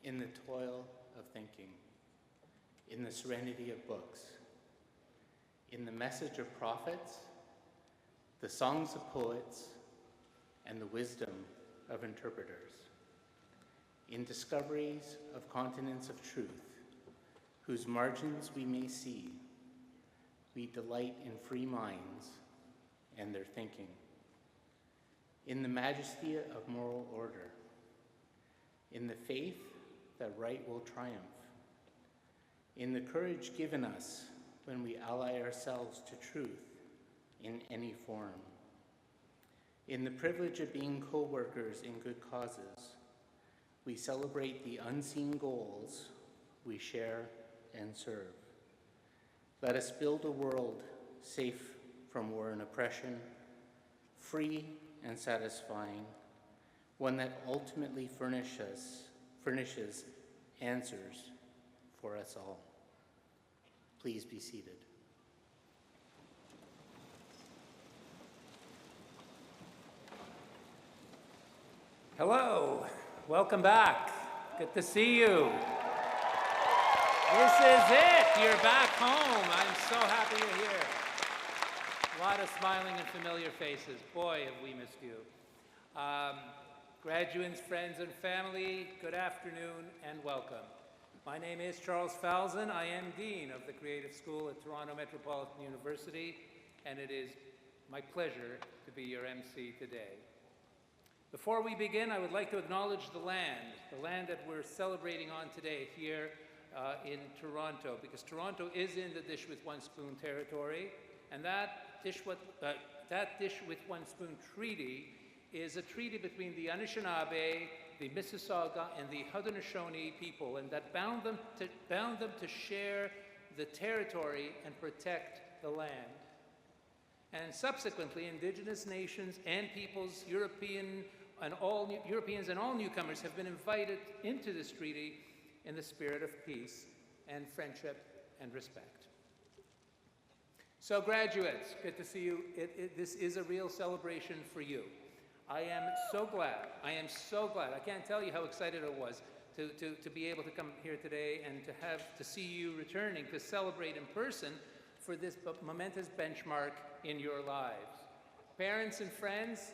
in the toil of thinking, in the serenity of books, in the message of prophets, the songs of poets, and the wisdom of interpreters, in discoveries of continents of truth, whose margins we may see, we delight in free minds and their thinking, in the majesty of moral order, in the faith that right will triumph, in the courage given us when we ally ourselves to truth in any form, in the privilege of being co-workers in good causes. We celebrate the unseen goals we share and serve. Let us build a world safe from war and oppression, free and satisfying, one that ultimately furnishes answers for us all. Please be seated. Hello, welcome back. Good to see you. This is it, you're back home. I'm so happy you're here. A lot of smiling and familiar faces. Boy, have we missed you. Graduates, friends, and family, good afternoon and welcome. My name is Charles Falzon. I am Dean of the Creative School at Toronto Metropolitan University, and it is my pleasure to be your MC today. Before we begin, I would like to acknowledge the land that we're celebrating on today here in Toronto, because Toronto is in the Dish with One Spoon territory, and that Dish with One Spoon treaty is a treaty between the Anishinaabe, the Mississauga, and the Haudenosaunee people, and that bound them to share the territory and protect the land. And subsequently, Indigenous nations and peoples, Europeans and all newcomers have been invited into this treaty in the spirit of peace and friendship and respect. So graduates, good to see you. This is a real celebration for you. I am so glad. I can't tell you how excited I was to be able to come here today and to see you returning to celebrate in person for this momentous benchmark in your lives. Parents and friends,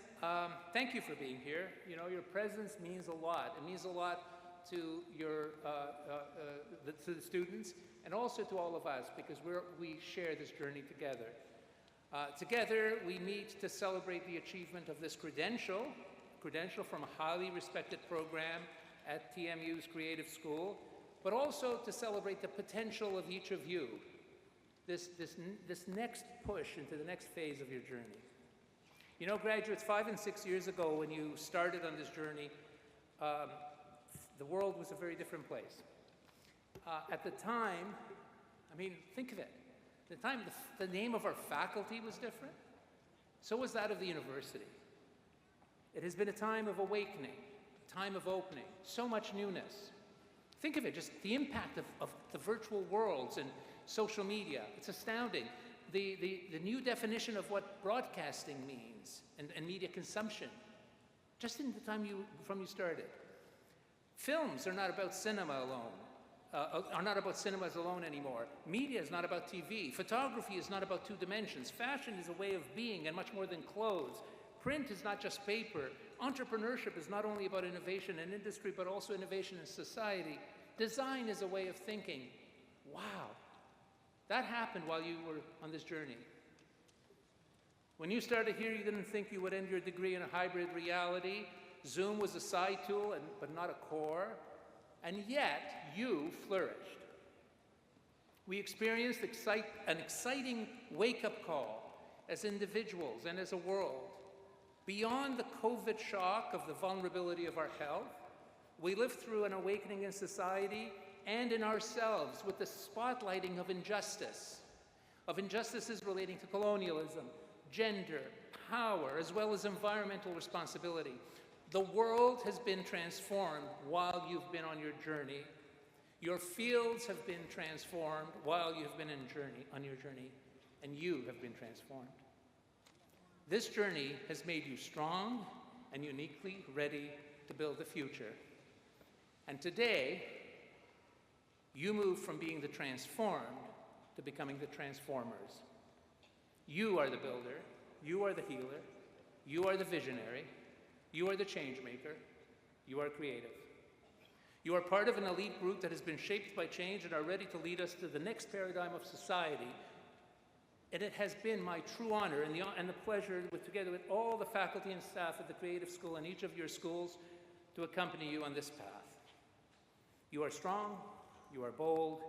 thank you for being here. You know, your presence means a lot. It means a lot to to the students and also to all of us, because we share this journey together. Together, we meet to celebrate the achievement of this credential from a highly respected program at TMU's Creative School, but also to celebrate the potential of each of you, this next push into the next phase of your journey. You know, graduates, 5 and 6 years ago, when you started on this journey, the world was a very different place. At the time, I mean, think of it. At the time, the name of our faculty was different. So was that of the university. It has been a time of awakening, a time of opening, so much newness. Think of it, just the impact of the virtual worlds and social media. It's astounding. The new definition of what broadcasting means and media consumption, just in the time you started. Films are not about cinema alone. Are not about cinemas alone anymore. Media is not about TV. Photography is not about two dimensions. Fashion is a way of being and much more than clothes. Print is not just paper. Entrepreneurship is not only about innovation in industry, but also innovation in society. Design is a way of thinking. Wow. That happened while you were on this journey. When you started here, you didn't think you would end your degree in a hybrid reality. Zoom was a side tool, but not a core. And yet, you flourished. We experienced an exciting wake-up call as individuals and as a world. Beyond the COVID shock of the vulnerability of our health, we lived through an awakening in society and in ourselves with the spotlighting of injustices relating to colonialism, gender, power, as well as environmental responsibility. The world has been transformed while you've been on your journey. Your fields have been transformed while you've been on your journey, and you have been transformed. This journey has made you strong and uniquely ready to build a future. And today, you move from being the transformed to becoming the transformers. You are the builder, you are the healer, you are the visionary, you are the change maker, you are creative. You are part of an elite group that has been shaped by change and are ready to lead us to the next paradigm of society. And it has been my true honor and the pleasure, together with all the faculty and staff at the Creative School and each of your schools, to accompany you on this path. You are strong, you are bold,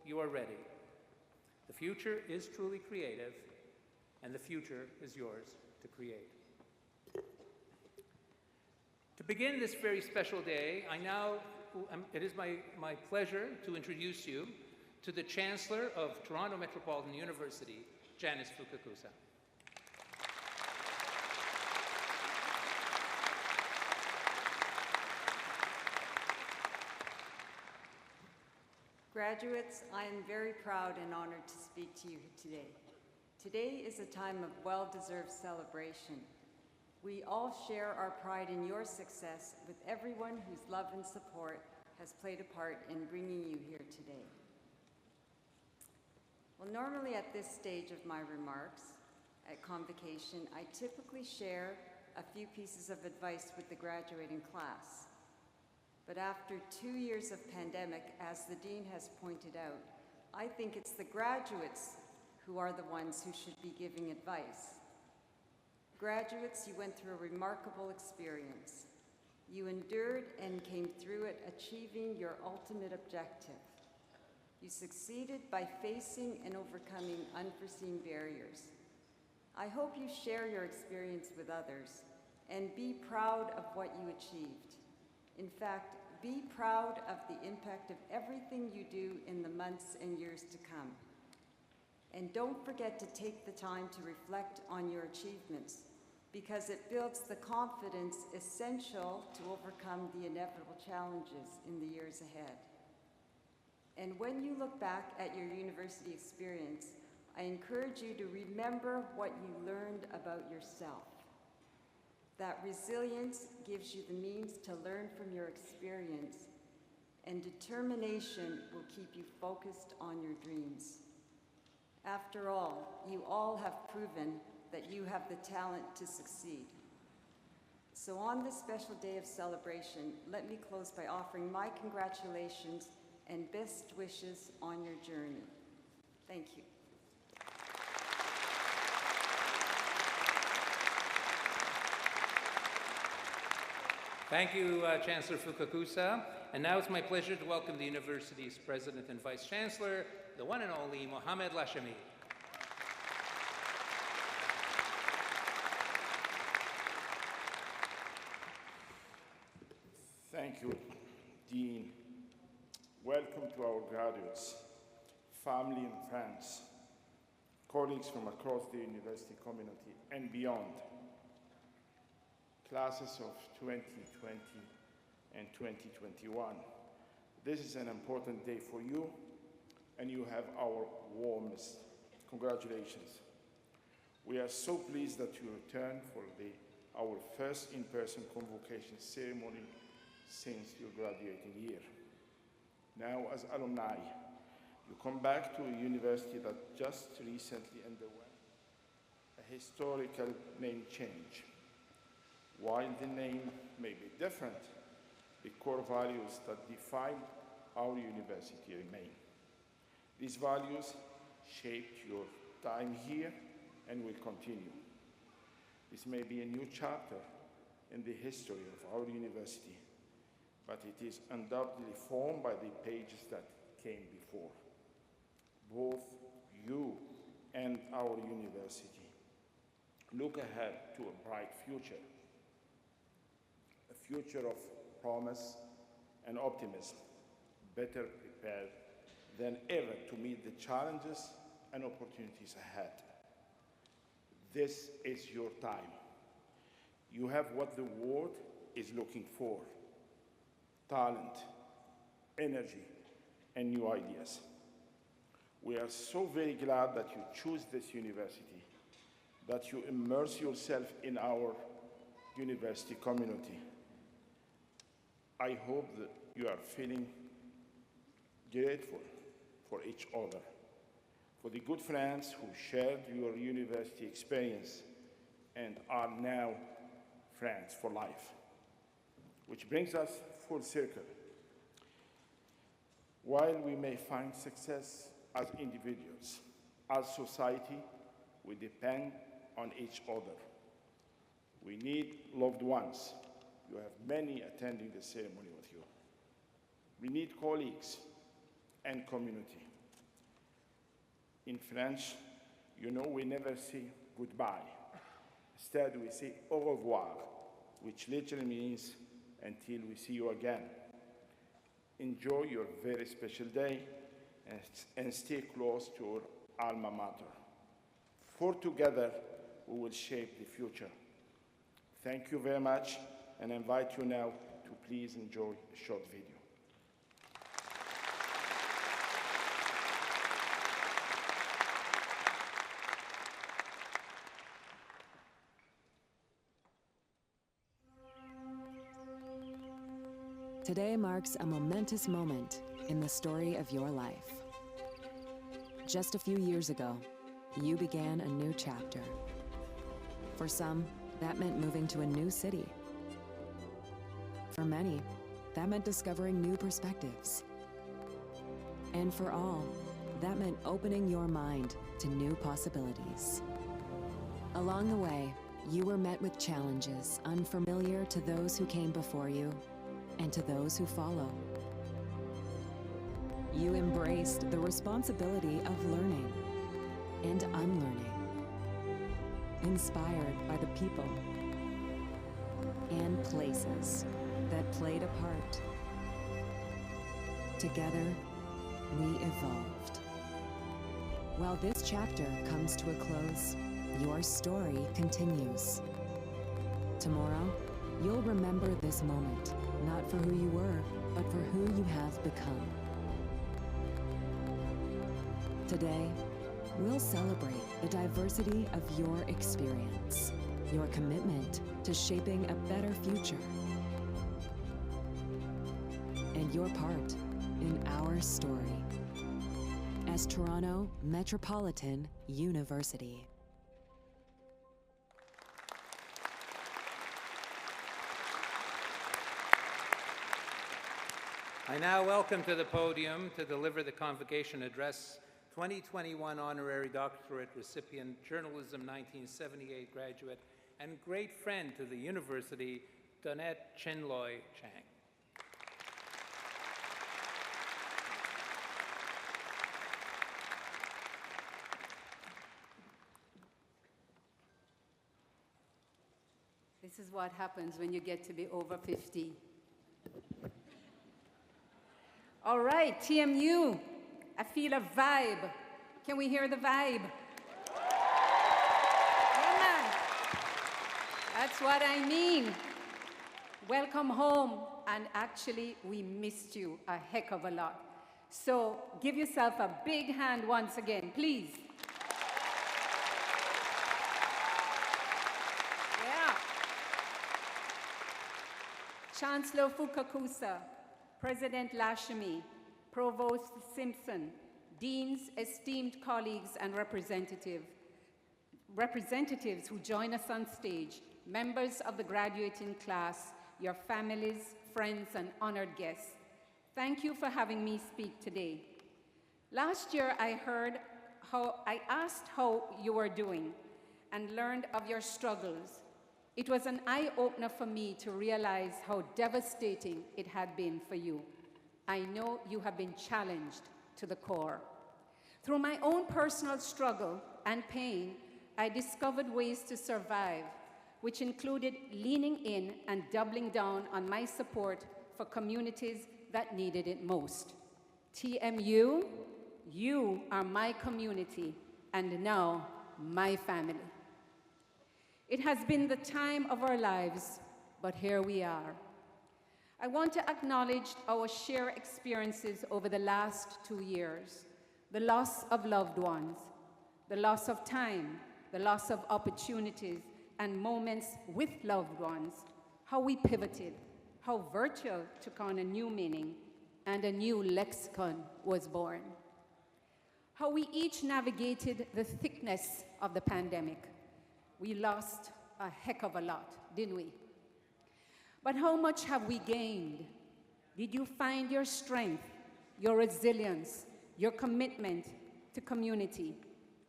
you are ready. The future is truly creative, and the future is yours to create. To begin this very special day, it is my pleasure to introduce you to the Chancellor of Toronto Metropolitan University, Janice Fukakusa. Graduates, I am very proud and honored to speak to you today. Today is a time of well-deserved celebration. We all share our pride in your success with everyone whose love and support has played a part in bringing you here today. Well, normally at this stage of my remarks at Convocation, I typically share a few pieces of advice with the graduating class. But after 2 years of pandemic, as the Dean has pointed out, I think it's the graduates who are the ones who should be giving advice. Graduates, you went through a remarkable experience. You endured and came through it, achieving your ultimate objective. You succeeded by facing and overcoming unforeseen barriers. I hope you share your experience with others and be proud of what you achieved. In fact, be proud of the impact of everything you do in the months and years to come. And don't forget to take the time to reflect on your achievements, because it builds the confidence essential to overcome the inevitable challenges in the years ahead. And when you look back at your university experience, I encourage you to remember what you learned about yourself. That resilience gives you the means to learn from your experience, and determination will keep you focused on your dreams. After all, you all have proven that you have the talent to succeed. So on this special day of celebration, let me close by offering my congratulations and best wishes on your journey. Thank you. Thank you, Chancellor Fukakusa. And now it's my pleasure to welcome the university's President and Vice Chancellor, the one and only Mohamed Lashami. Thank you, Dean. Welcome to our graduates, family and friends, colleagues from across the university community and beyond. Classes of 2020 and 2021. This is an important day for you, and you have our warmest congratulations. We are so pleased that you returned for our first in-person convocation ceremony since your graduating year. Now, as alumni, you come back to a university that just recently underwent a historical name change. While the name may be different, the core values that define our university remain. These values shaped your time here and will continue. This may be a new chapter in the history of our university, but it is undoubtedly formed by the pages that came before. Both you and our university look ahead to a bright future, a future of promise and optimism, better prepared than ever to meet the challenges and opportunities ahead. This is your time. You have what the world is looking for: talent, energy, and new ideas. We are so very glad that you choose this university, that you immerse yourself in our university community. I hope that you are feeling grateful for each other, for the good friends who shared your university experience and are now friends for life. Which brings us full circle. While we may find success as individuals, as society, we depend on each other. We need loved ones. You have many attending the ceremony with you. We need colleagues and community. In French, you know, we never say goodbye. Instead, we say au revoir, which literally means until we see you again. Enjoy your very special day and stay close to your alma mater. For together, we will shape the future. Thank you very much, and I invite you now to please enjoy a short video. Today marks a momentous moment in the story of your life. Just a few years ago, you began a new chapter. For some, that meant moving to a new city. For many, that meant discovering new perspectives. And for all, that meant opening your mind to new possibilities. Along the way, you were met with challenges unfamiliar to those who came before you and to those who follow. You embraced the responsibility of learning and unlearning, inspired by the people and places that played a part. Together, we evolved. While this chapter comes to a close, your story continues. Tomorrow, you'll remember this moment, not for who you were, but for who you have become. Today, we'll celebrate the diversity of your experience, your commitment to shaping a better future, and your part in our story as Toronto Metropolitan University. I now welcome to the podium to deliver the Convocation Address 2021 Honorary Doctorate recipient, Journalism 1978 graduate, and great friend to the University, Donette Chinloy Chang. This is what happens when you get to be over 50. All right, TMU, I feel a vibe. Can we hear the vibe? Yeah, man. That's what I mean. Welcome home, and actually, we missed you a heck of a lot. So give yourself a big hand once again, please. Yeah. Chancellor Fukakusa, President Lashmi, Provost Simpson, deans, esteemed colleagues, and representatives who join us on stage, members of the graduating class, your families, friends, and honored guests. Thank you for having me speak today. Last year, I asked how you were doing and learned of your struggles. It was an eye-opener for me to realize how devastating it had been for you. I know you have been challenged to the core. Through my own personal struggle and pain, I discovered ways to survive, which included leaning in and doubling down on my support for communities that needed it most. TMU, you are my community, and now my family. It has been the time of our lives, but here we are. I want to acknowledge our shared experiences over the last 2 years, the loss of loved ones, the loss of time, the loss of opportunities and moments with loved ones, how we pivoted, how virtual took on a new meaning and a new lexicon was born. How we each navigated the thickness of the pandemic. We lost a heck of a lot, didn't we? But how much have we gained? Did you find your strength, your resilience, your commitment to community?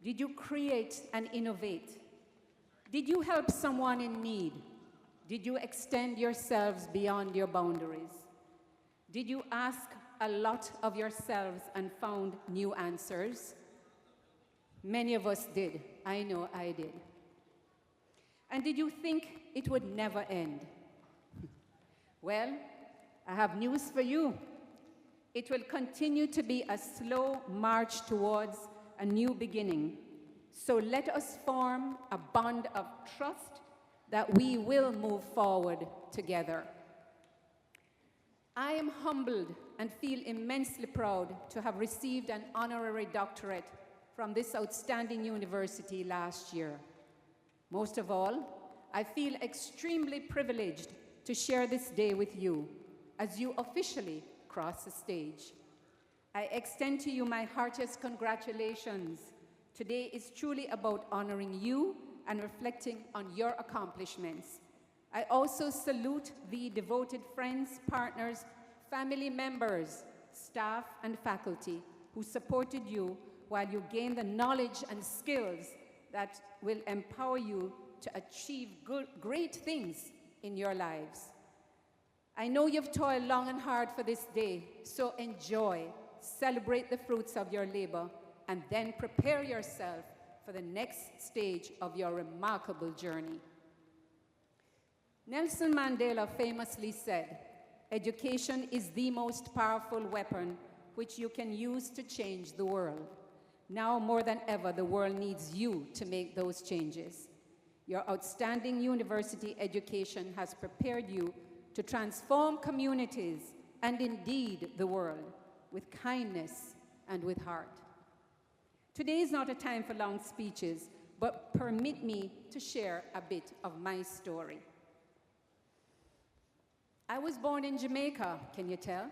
Did you create and innovate? Did you help someone in need? Did you extend yourselves beyond your boundaries? Did you ask a lot of yourselves and found new answers? Many of us did. I know I did. And did you think it would never end? Well, I have news for you. It will continue to be a slow march towards a new beginning. So let us form a bond of trust that we will move forward together. I am humbled and feel immensely proud to have received an honorary doctorate from this outstanding university last year. Most of all, I feel extremely privileged to share this day with you as you officially cross the stage. I extend to you my heartiest congratulations. Today is truly about honoring you and reflecting on your accomplishments. I also salute the devoted friends, partners, family members, staff, and faculty who supported you while you gain the knowledge and skills that will empower you to achieve great things in your lives. I know you've toiled long and hard for this day, so enjoy, celebrate the fruits of your labor, and then prepare yourself for the next stage of your remarkable journey. Nelson Mandela famously said, "Education is the most powerful weapon which you can use to change the world." Now more than ever, the world needs you to make those changes. Your outstanding university education has prepared you to transform communities and indeed the world with kindness and with heart. Today is not a time for long speeches, but permit me to share a bit of my story. I was born in Jamaica, can you tell?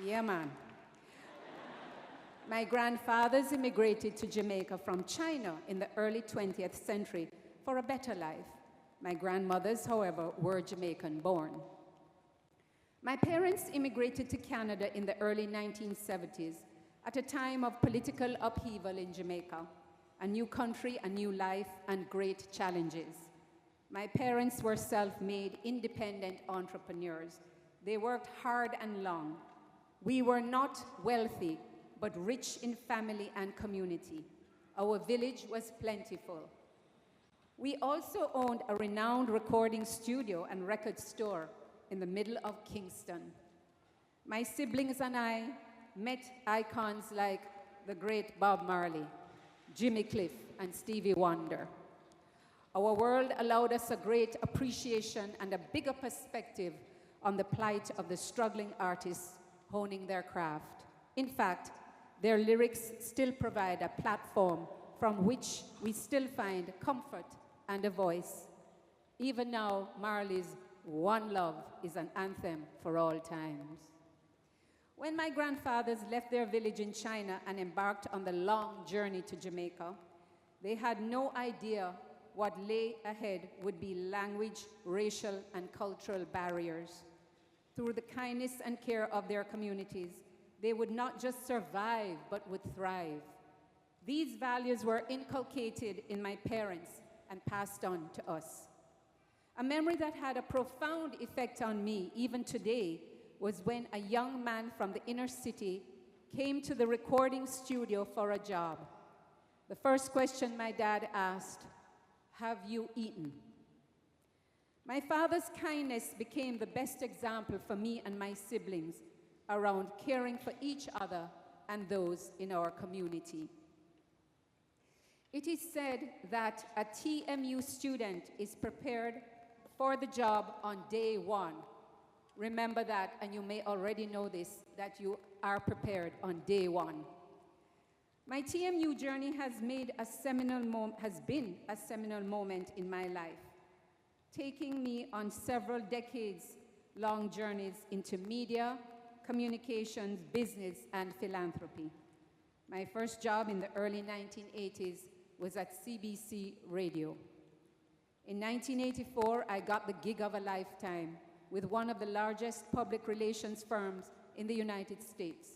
Yeah, man. My grandfathers immigrated to Jamaica from China in the early 20th century for a better life. My grandmothers, however, were Jamaican-born. My parents immigrated to Canada in the early 1970s at a time of political upheaval in Jamaica, a new country, a new life, and great challenges. My parents were self-made, independent entrepreneurs. They worked hard and long. We were not wealthy, but rich in family and community. Our village was plentiful. We also owned a renowned recording studio and record store in the middle of Kingston. My siblings and I met icons like the great Bob Marley, Jimmy Cliff, and Stevie Wonder. Our world allowed us a great appreciation and a bigger perspective on the plight of the struggling artists honing their craft. In fact, their lyrics still provide a platform from which we still find comfort and a voice. Even now, Marley's "One Love" is an anthem for all times. When my grandfathers left their village in China and embarked on the long journey to Jamaica, they had no idea what lay ahead would be language, racial, and cultural barriers. Through the kindness and care of their communities, they would not just survive, but would thrive. These values were inculcated in my parents and passed on to us. A memory that had a profound effect on me, even today, was when a young man from the inner city came to the recording studio for a job. The first question my dad asked, "Have you eaten?" My father's kindness became the best example for me and my siblings around caring for each other and those in our community. It is said that a TMU student is prepared for the job on day one. Remember that, and you may already know this, that you are prepared on day one. My TMU journey has been a seminal moment in my life, taking me on several decades-long journeys into media, communications, business, and philanthropy. My first job in the early 1980s was at CBC Radio. In 1984, I got the gig of a lifetime with one of the largest public relations firms in the United States.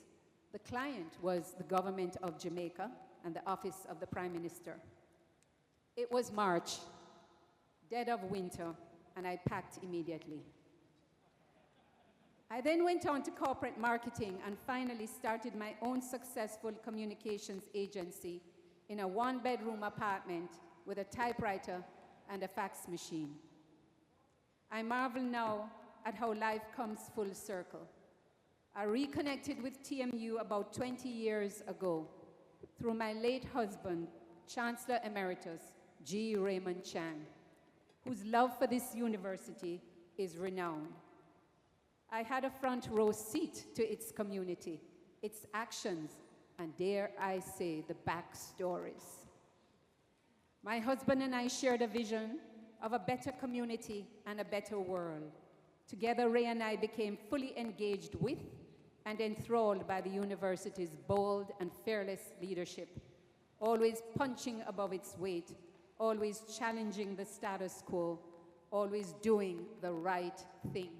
The client was the government of Jamaica and the office of the Prime Minister. It was March, dead of winter, and I packed immediately. I then went on to corporate marketing and finally started my own successful communications agency in a one-bedroom apartment with a typewriter and a fax machine. I marvel now at how life comes full circle. I reconnected with TMU about 20 years ago through my late husband, Chancellor Emeritus, G. Raymond Chan, whose love for this university is renowned. I had a front row seat to its community, its actions, and dare I say, the backstories. My husband and I shared a vision of a better community and a better world. Together, Ray and I became fully engaged with and enthralled by the university's bold and fearless leadership, always punching above its weight, always challenging the status quo, always doing the right thing.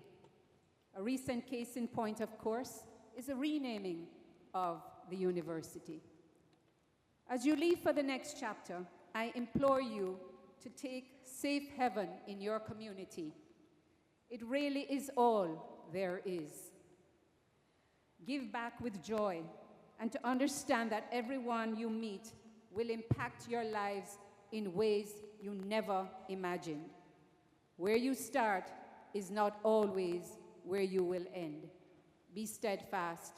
A recent case in point, of course, is a renaming of the university. As you leave for the next chapter, I implore you to take safe haven in your community. It really is all there is. Give back with joy and to understand that everyone you meet will impact your lives in ways you never imagined. Where you start is not always where you will end. Be steadfast.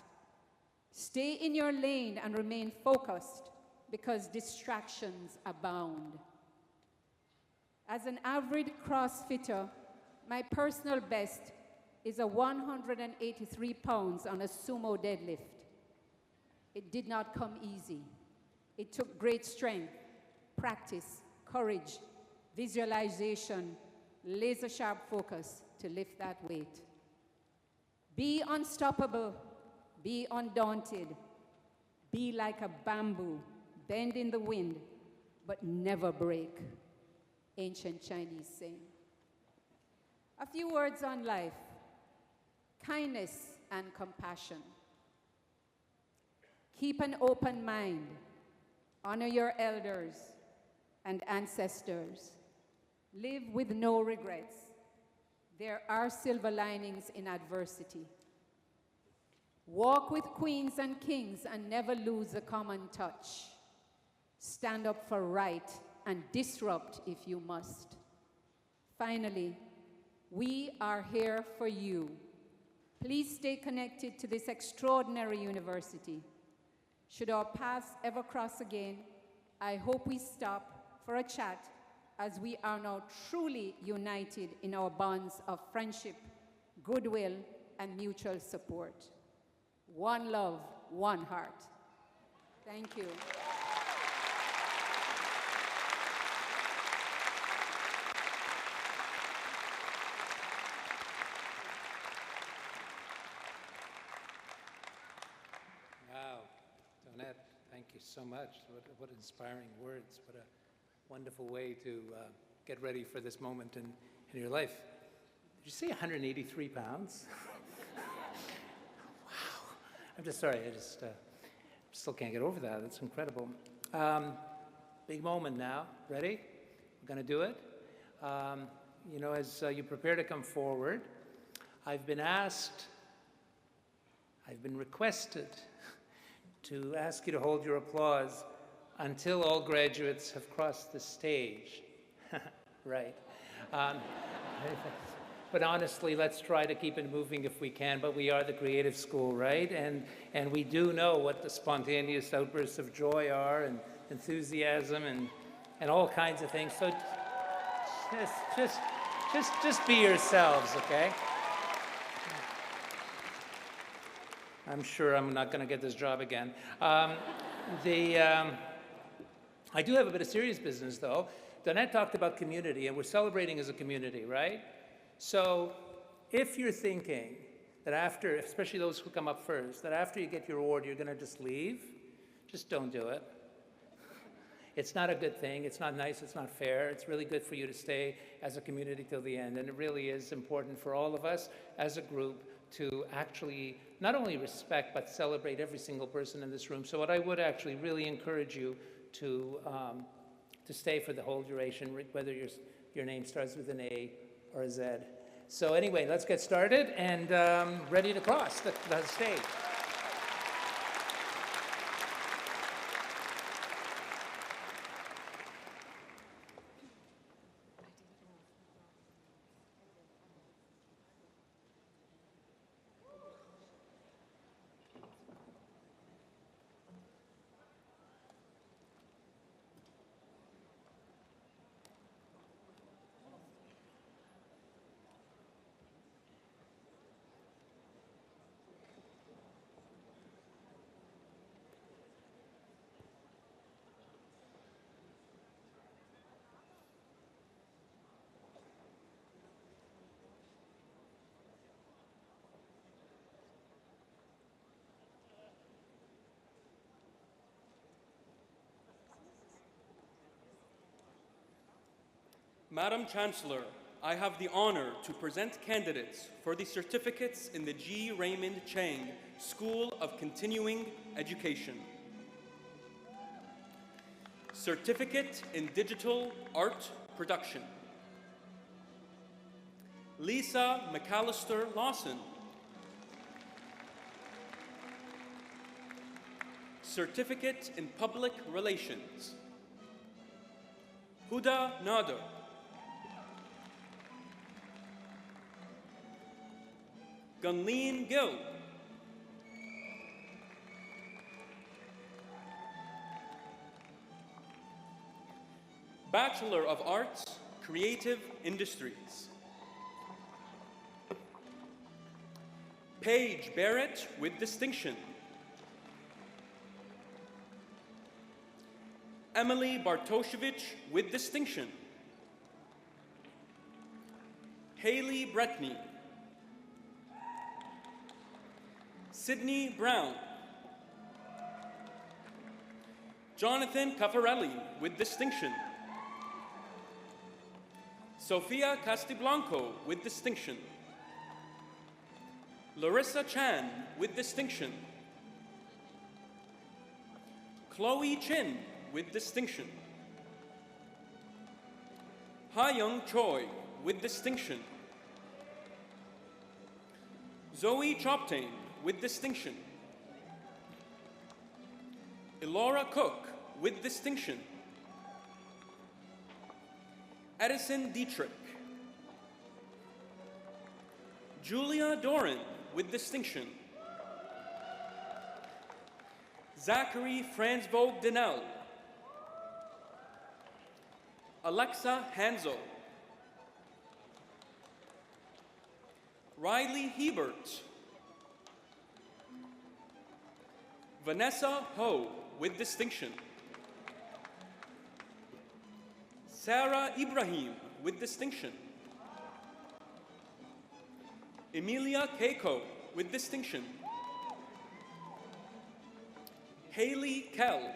Stay in your lane and remain focused because distractions abound. As an average CrossFitter, my personal best is a 183 pounds on a sumo deadlift. It did not come easy. It took great strength, practice, courage, visualization, laser-sharp focus to lift that weight. Be unstoppable, be undaunted, be like a bamboo, bend in the wind, but never break. Ancient Chinese saying. A few words on life. Kindness and compassion. Keep an open mind. Honor your elders and ancestors. Live with no regrets. There are silver linings in adversity. Walk with queens and kings and never lose the common touch. Stand up for right and disrupt if you must. Finally, we are here for you. Please stay connected to this extraordinary university. Should our paths ever cross again, I hope we stop for a chat as we are now truly united in our bonds of friendship, goodwill, and mutual support. One love, one heart. Thank you. Thank you so much. What inspiring words. What a wonderful way to get ready for this moment in your life. Did you say 183 pounds? Wow. I'm just sorry. I just still can't get over that. That's incredible. Big moment now. Ready? We're going to do it. You know, as you prepare to come forward, I've been requested to ask you to hold your applause until all graduates have crossed the stage. Right. But honestly, let's try to keep it moving if we can, but we are the creative school, right? And we do know what the spontaneous outbursts of joy are, and enthusiasm, and all kinds of things. So just be yourselves, okay? I'm sure I'm not going to get this job again. I do have a bit of serious business, though. Donette talked about community, and we're celebrating as a community, right? So if you're thinking that after, especially those who come up first, that after you get your award, you're going to just leave, just don't do it. It's not a good thing. It's not nice. It's not fair. It's really good for you to stay as a community till the end. And it really is important for all of us as a group to actually not only respect, but celebrate every single person in this room. So what I would actually really encourage you to stay for the whole duration, whether your name starts with an A or a Z. So anyway, let's get started and ready to cross the stage. Madam Chancellor, I have the honor to present candidates for the certificates in the G. Raymond Chang School of Continuing Education. Certificate in Digital Art Production. Lisa McAllister Lawson. Certificate in Public Relations. Huda Nader. Gunleen Gill. Bachelor of Arts, Creative Industries. Paige Barrett with distinction. Emily Bartoshevich with distinction. Haley Bretney. Sydney Brown. Jonathan Caffarelli with distinction. Sofia Castiblanco with distinction. Larissa Chan with distinction. Chloe Chin with distinction. Ha-Young Choi with distinction. Zoe Choptain with distinction. Elora Cook with distinction. Edison Dietrich. Julia Doran with distinction. Zachary Franzvold Denel. Alexa Hanzel. Riley Hebert. Vanessa Ho with distinction. Sarah Ibrahim with distinction. Emilia Keiko with distinction. Haley Kell.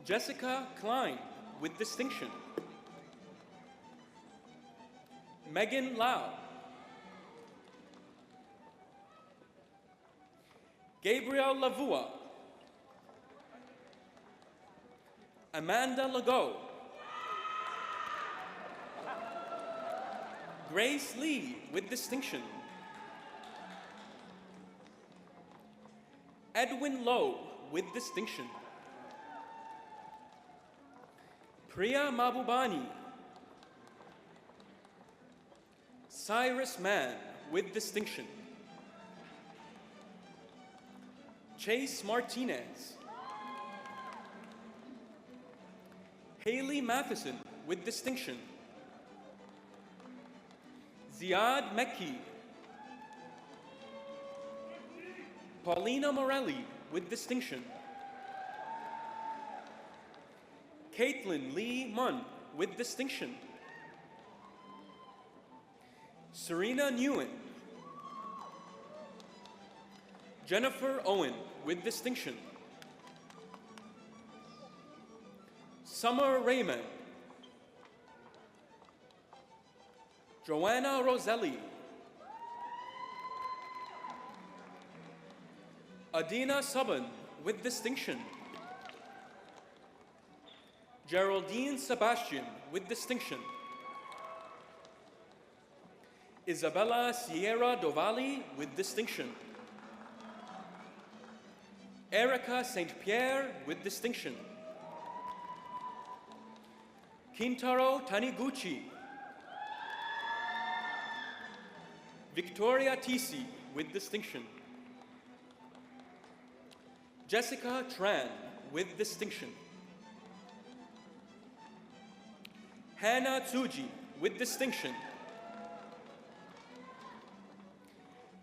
Jessica Klein with distinction. Megan Lau. Gabriel Lavua. Amanda Legault. Grace Lee with distinction. Edwin Lowe with distinction. Priya Mahbubani. Cyrus Mann with distinction. Chase Martinez. Haley Matheson with distinction. Ziad Mekki. Paulina Morelli with distinction. Caitlin Lee Munn with distinction. Serena Nguyen. Jennifer Owen with distinction. Summer Raymond. Joanna Roselli. Adina Subban with distinction. Geraldine Sebastian with distinction. Isabella Sierra Dovali with distinction. Erica St. Pierre with distinction. Kintaro Taniguchi. Victoria Tisi with distinction. Jessica Tran with distinction. Hannah Tsuji with distinction.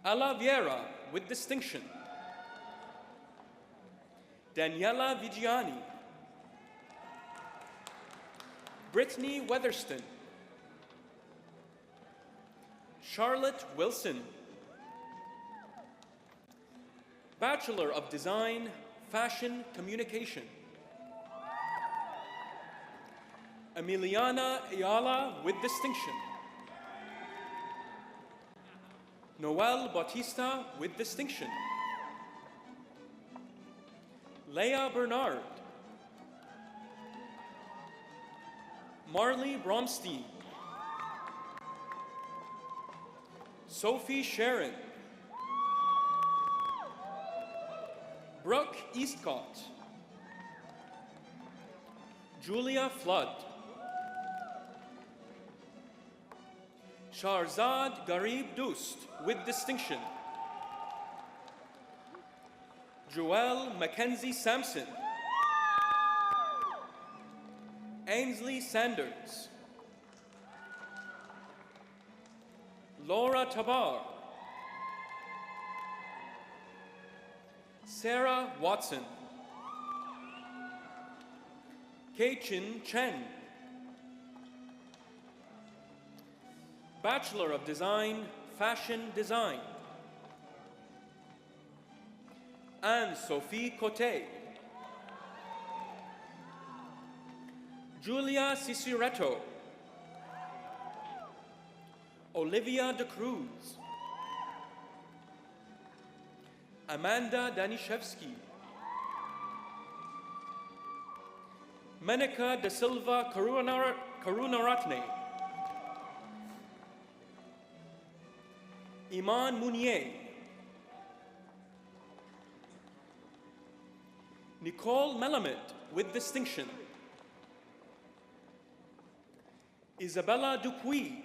Ala Vieira with distinction. Daniela Vigiani. Brittany Weatherston. Charlotte Wilson. Bachelor of Design, Fashion Communication. Emiliana Ayala with distinction. Noel Bautista with distinction. Leah Bernard. Marley Bromstein. Sophie Sharon. Brooke Eastcott. Julia Flood. Sharzad Garib Dust with distinction. Joelle Mackenzie Sampson. Ainsley Sanders. Laura Tabar. Sarah Watson. Kei-Chin Chen. Bachelor of Design, Fashion Design. Anne-Sophie Cote. Julia Ciciretto. Olivia De Cruz. Amanda Danishevsky. Menika De Silva Karunaratne. Iman Mounier. Nicole Melamed with distinction. Isabella Dupuy.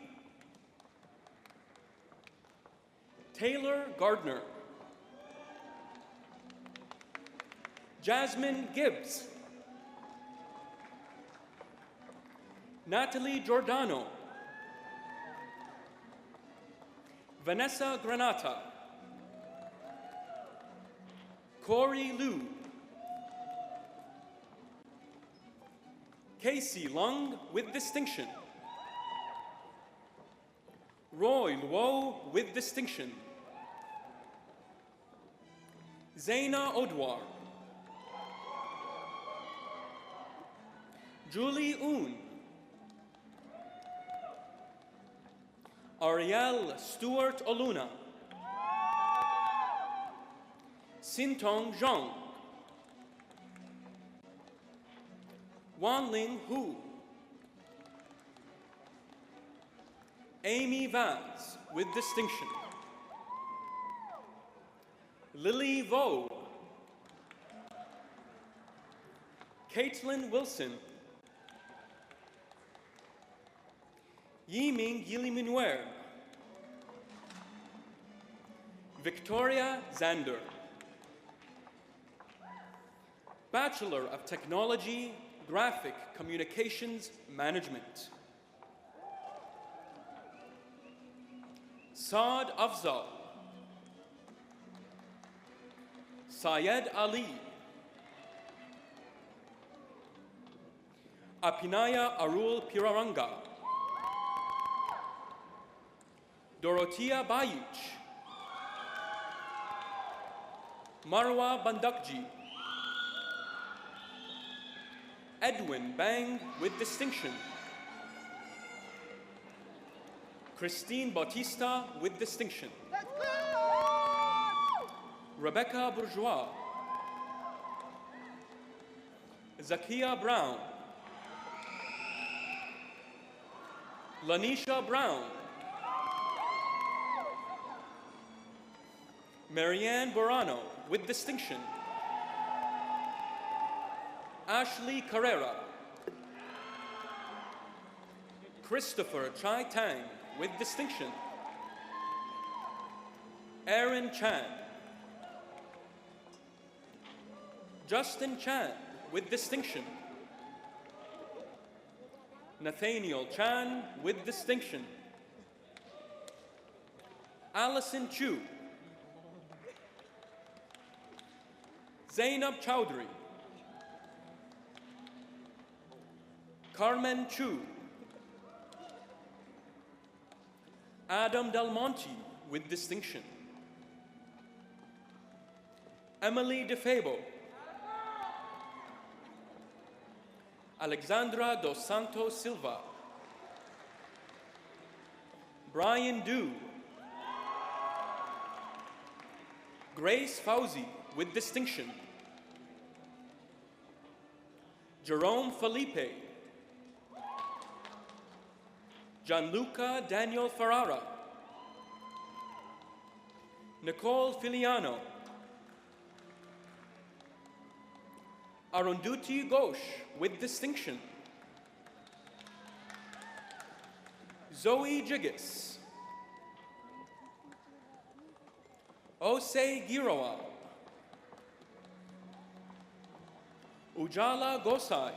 Taylor Gardner. Jasmine Gibbs. Natalie Giordano. Vanessa Granata. Corey Liu. Casey Lung with distinction. Roy Luo with distinction. Zaina Odwar. Julie Un. Ariel Stewart Oluna. Sintong Zhang. Wanling Hu. Amy Vance with distinction. Lily Vo. Caitlin Wilson. Yiming Yiliminwer. Victoria Zander. Bachelor of Technology, Graphic Communications Management. Saad Afzal. Syed Ali, Apinaya Arul Piraranga, Dorothea Bayic, Marwa Bandakji, Edwin Bang with distinction, Christine Bautista with distinction, Rebecca Bourgeois, Zakia Brown, Lanisha Brown, Marianne Borano with distinction, Ashley Carrera, Christopher Chai Tang with distinction, Aaron Chan, Justin Chan with distinction, Nathaniel Chan with distinction, Allison Chu, Zainab Chowdhury, Carmen Chu, Adam Del Monte with distinction, Emily DeFabo, Alexandra dos Santos Silva, Brian Du, Grace Fauzi with distinction, Jerome Felipe, Gianluca Daniel Ferrara, Nicole Filiano, Arunduti Ghosh with distinction, Zoe Jiggis, Osei Girawa, Ujala Gosai,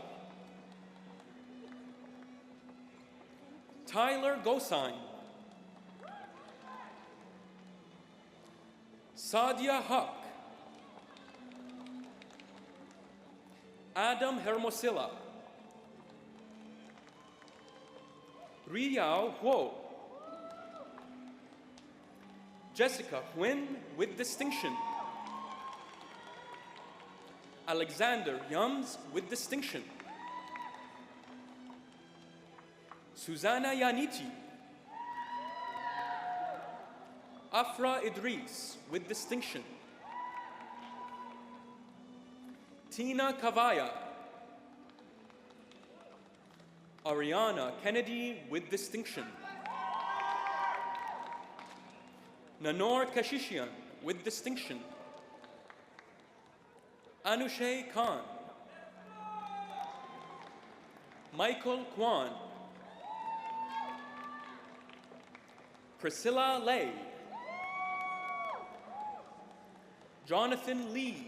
Tyler Gosain, Sadia Huck, Adam Hermosilla, Riyao Huo, Jessica Huyn with distinction, Alexander Yums with distinction, Susanna Yaniti, Afra Idris with distinction, Tina Kavaya, Ariana Kennedy with distinction, Nanor Kashishian with distinction, Anushay Khan, Michael Kwan, Priscilla Lay, Jonathan Lee,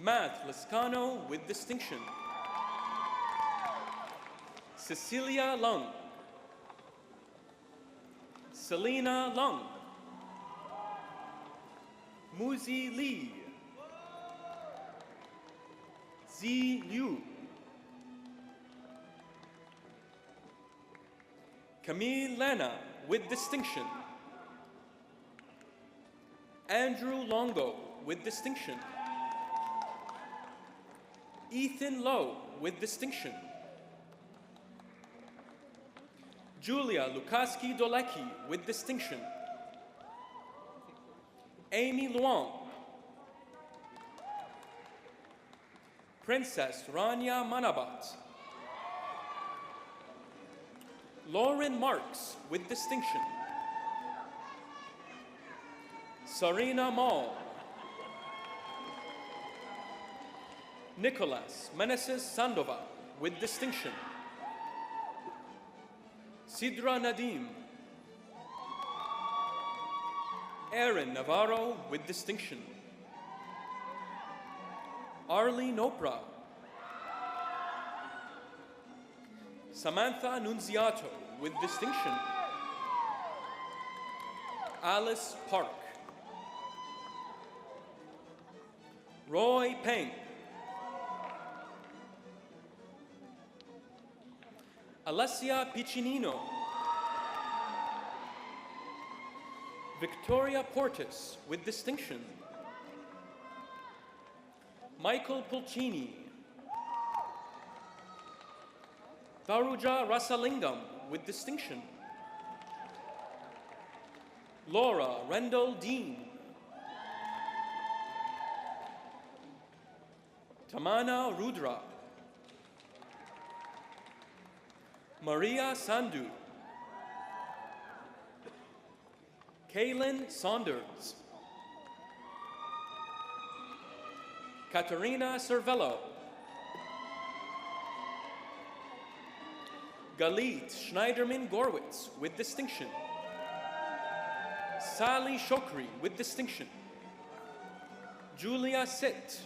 Matt Lascano with distinction, Cecilia Lung, Selena Lung, Muzi Lee, Zi Liu, Camille Lena with distinction, Andrew Longo with distinction, Ethan Lowe with distinction, Julia Lukaski Dolecki with distinction, Amy Luong, Princess Rania Manabat, Lauren Marks with distinction, Sarina Mall, Nicolas Meneses Sandova with distinction, Sidra Nadim, Aaron Navarro with distinction, Arlene Oprah, Samantha Nunziato with distinction, Alice Park, Roy Peng. Alessia Piccinino. Victoria Portis with distinction. Michael Pulcini. Tharuja Rasalingam with distinction. Laura Rendell Dean. Tamana Rudra. Maria Sandhu. Kaylin Saunders. Katerina Cervello. Galit Schneiderman-Gorwitz with distinction. Sally Shokri with distinction. Julia Sitt.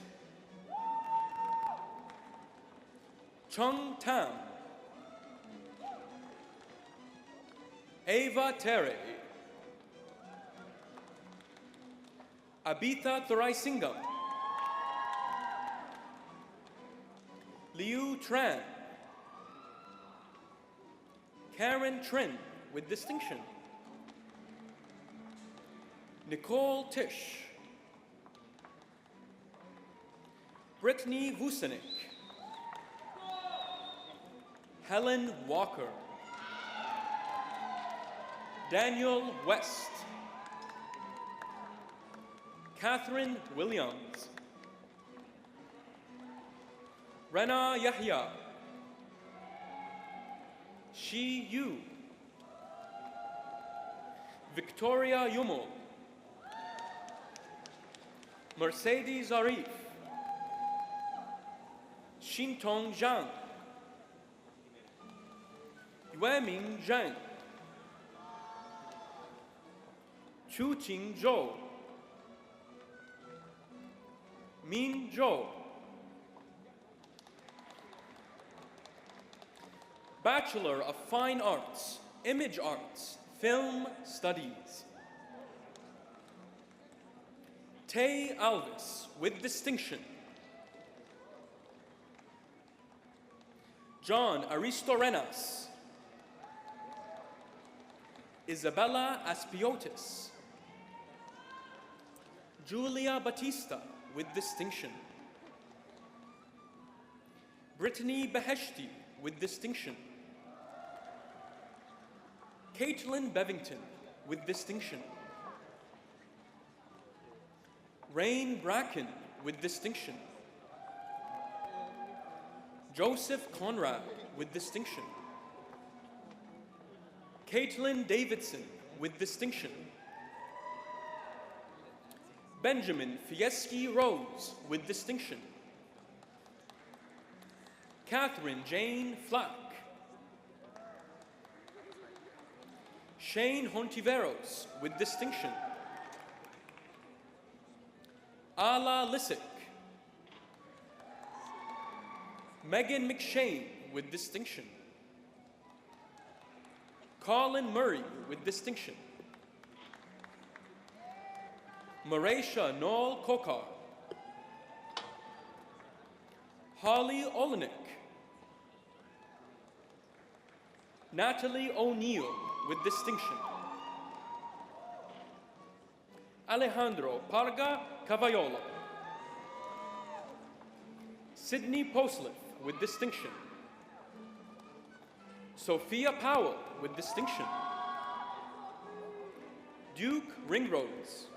Chung Tam. Ava Terry. Abitha Thuraisingam. Liu Tran. Karen Trin with distinction. Nicole Tish. Brittany Vucinic. Helen Walker. Daniel West. Catherine Williams. Rena Yahya. Shi Yu. Victoria Yumo. Mercedes Arif. Xintong Zhang. Yueming Zhang. Chuqing Zhou. Min Zhou. Bachelor of Fine Arts, Image Arts, Film Studies. Tay Alvis with distinction. John Aristorenas. Isabella Aspiotis. Julia Batista with distinction. Brittany Beheshti with distinction. Caitlin Bevington with distinction. Rain Bracken with distinction. Joseph Conrad with distinction. Caitlin Davidson with distinction. Benjamin Fieschi Rose with distinction. Catherine Jane Flack. Shane Hontiveros with distinction. Ala Lissick. Megan McShane with distinction. Colin Murray with distinction. Marisha Noel Kokar. Holly Olenek. Natalie O'Neill with distinction. Alejandro Parga Cavayola. Sydney Posliff with distinction. Sophia Powell with distinction. Duke Ringrose.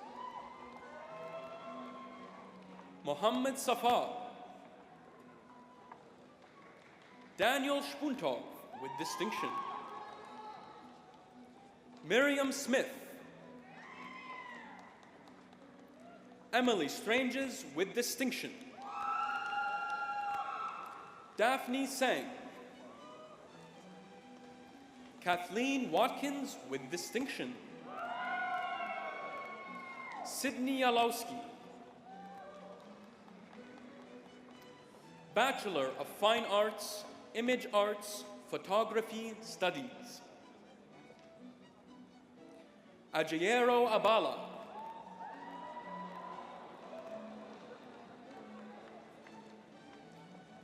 Mohammed Safar. Daniel Spuntov with distinction. Miriam Smith. Emily Stranges with distinction. Daphne Sang. Kathleen Watkins with distinction. Sydney Yalowski. Bachelor of Fine Arts, Image Arts, Photography Studies. Ajayero Abala.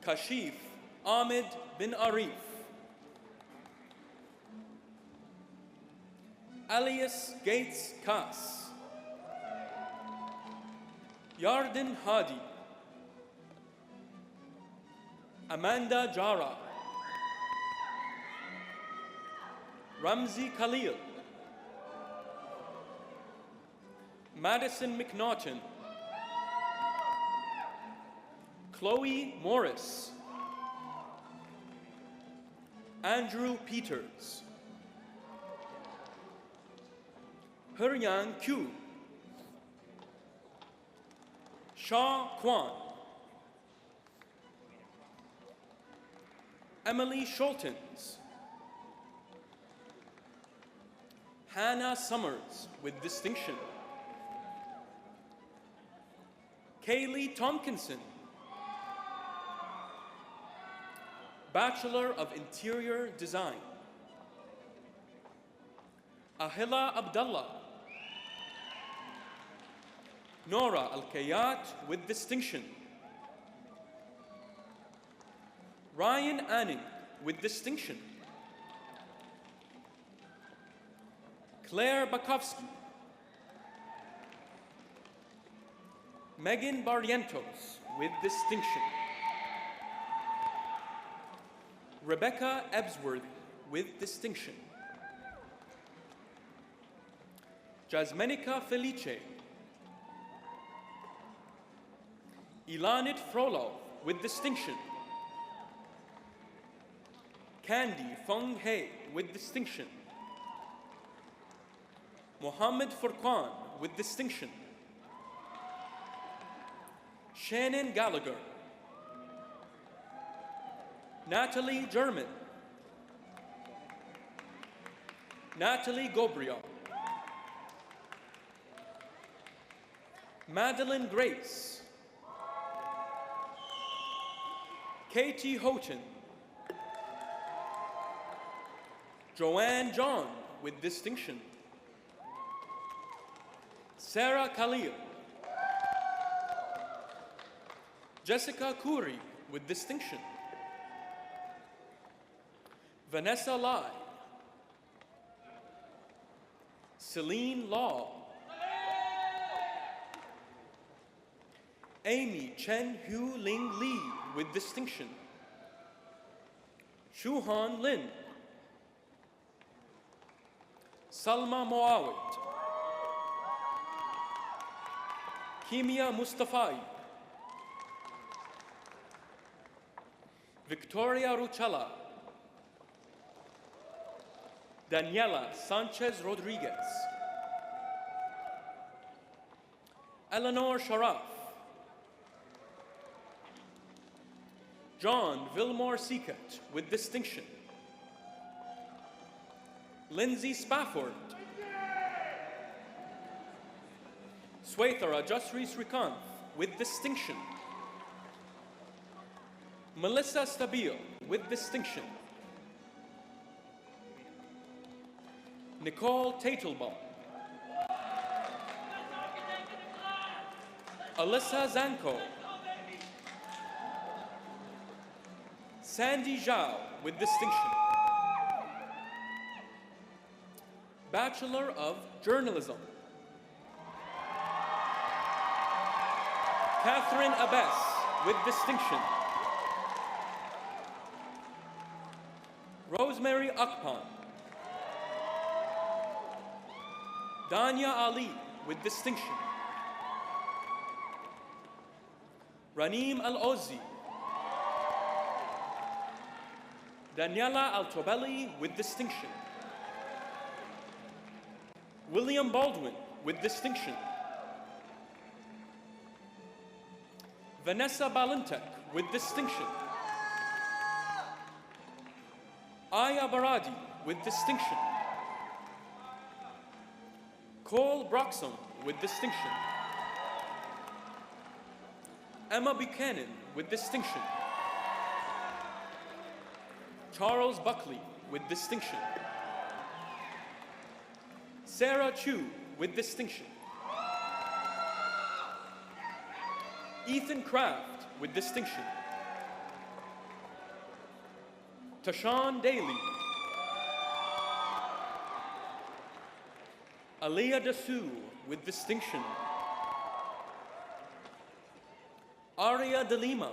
Kashif Ahmed bin Arif, Elias Gates Kass, Yarden Hadi, Amanda Jara, Ramzi Khalil, Madison McNaughton, Chloe Morris, Andrew Peters, Huryang Q, Shaw Kwan, Emily Schultens, Hannah Summers with distinction, Kaylee Tompkinson, Bachelor of Interior Design, Ahila Abdullah, Nora Al-Kayat with distinction, Ryan Anning with distinction, Claire Bakowski, Megan Barrientos with distinction, Rebecca Ebsworthy with distinction, Jasmenica Felice, Ilanit Frollo with distinction, Candy Feng He with distinction, Mohammed Furqan with distinction, Shannon Gallagher, Natalie German, Natalie Gobria, Madeline Grace, Katie Houghton, Joanne John with distinction, Sarah Khalil, Jessica Khoury with distinction, Vanessa Lai, Celine Law, Amy Chen Hu Ling Lee with distinction, Shuhan Lin, Salma Moawit, Kimia Mustafai, Victoria Ruchala, Daniela Sanchez Rodriguez, Eleanor Sharaf, John Vilmore Seekett with distinction, Lindsay Spafford, Swethara Jasri Srikanth with distinction, Melissa Stabile with distinction, Nicole Taitelbaum, Alyssa Zanko, Sandy Zhao with distinction, Bachelor of Journalism, Catherine Abess with distinction, Rosemary Akpan, Danya Ali with distinction, Raneem Al-Ozzi, Daniela Altobelli with distinction, William Baldwin with distinction, Vanessa Balintek with distinction, Aya Baradi with distinction, Cole Broxham with distinction, Emma Buchanan with distinction, Charles Buckley with distinction, Sarah Chu with distinction, Ethan Kraft with distinction, Tashawn Daly, Aliyah Dasu with distinction, Aria De Lima,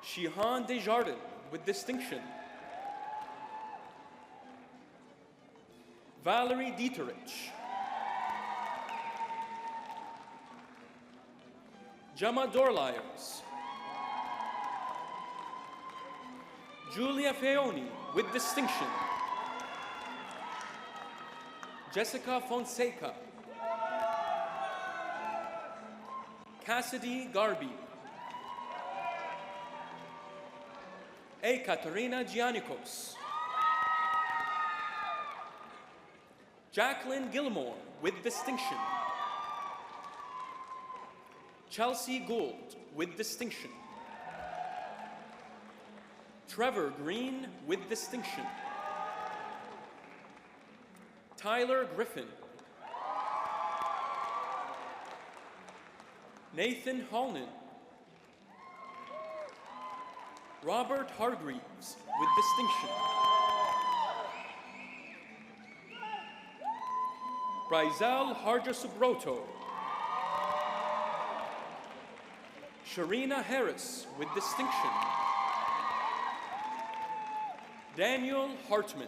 Shihan Desjardins with distinction, Valerie Dieterich, Gemma Dorliers, Julia Feoni with distinction, Jessica Fonseca, Cassidy Garby, Katerina Giannikos, Jacqueline Gilmore with distinction, Chelsea Gould with distinction, Trevor Green with distinction, Tyler Griffin, Nathan Holnan, Robert Hargreaves with distinction, Bryzel Harja-Subroto, Sharina Harris with distinction, Daniel Hartman,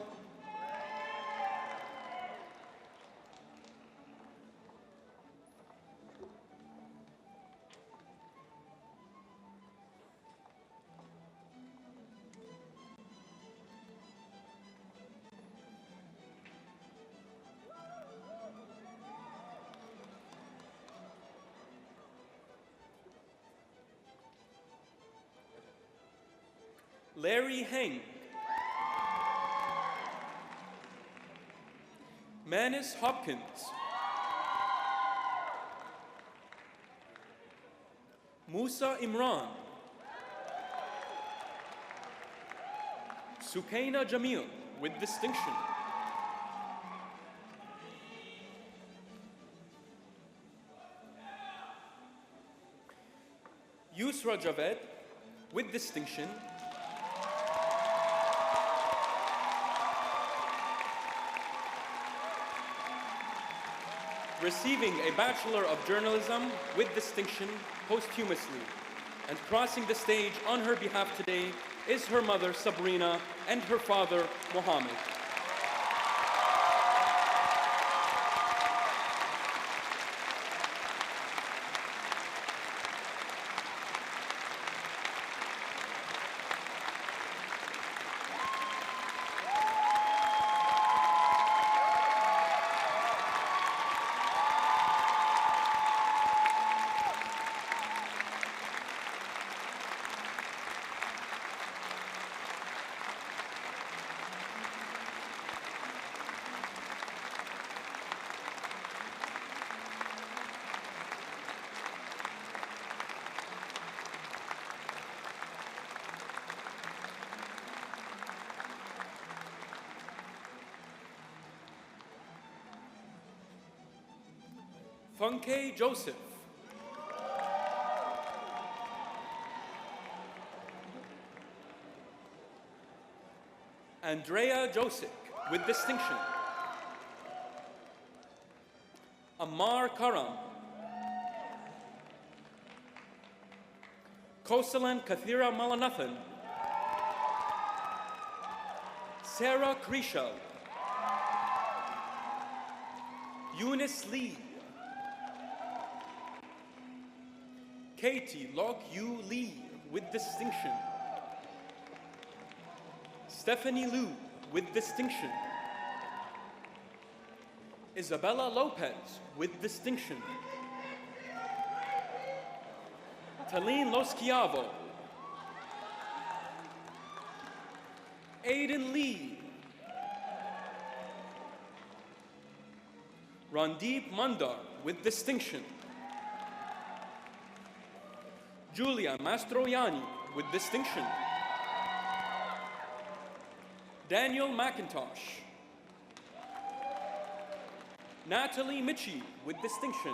Larry Heng, Manis Hopkins, Musa Imran, Sukaina Jamil with distinction, Yusra Javed with distinction, receiving a Bachelor of Journalism with distinction posthumously, and crossing the stage on her behalf today is her mother, Sabrina, and her father, Mohammed. Funke Joseph, Andrea Josic with distinction, Ammar Karam, Kosalan Kathira Malanathan, Sarah Krishal, Eunice Lee, Katie Lok Yu Lee with distinction, Stephanie Liu with distinction, Isabella Lopez with distinction, Talene Loschiavo, Aiden Lee, Randeep Mandar with distinction, Julia Mastroianni with distinction, Daniel McIntosh, Natalie Michi with distinction,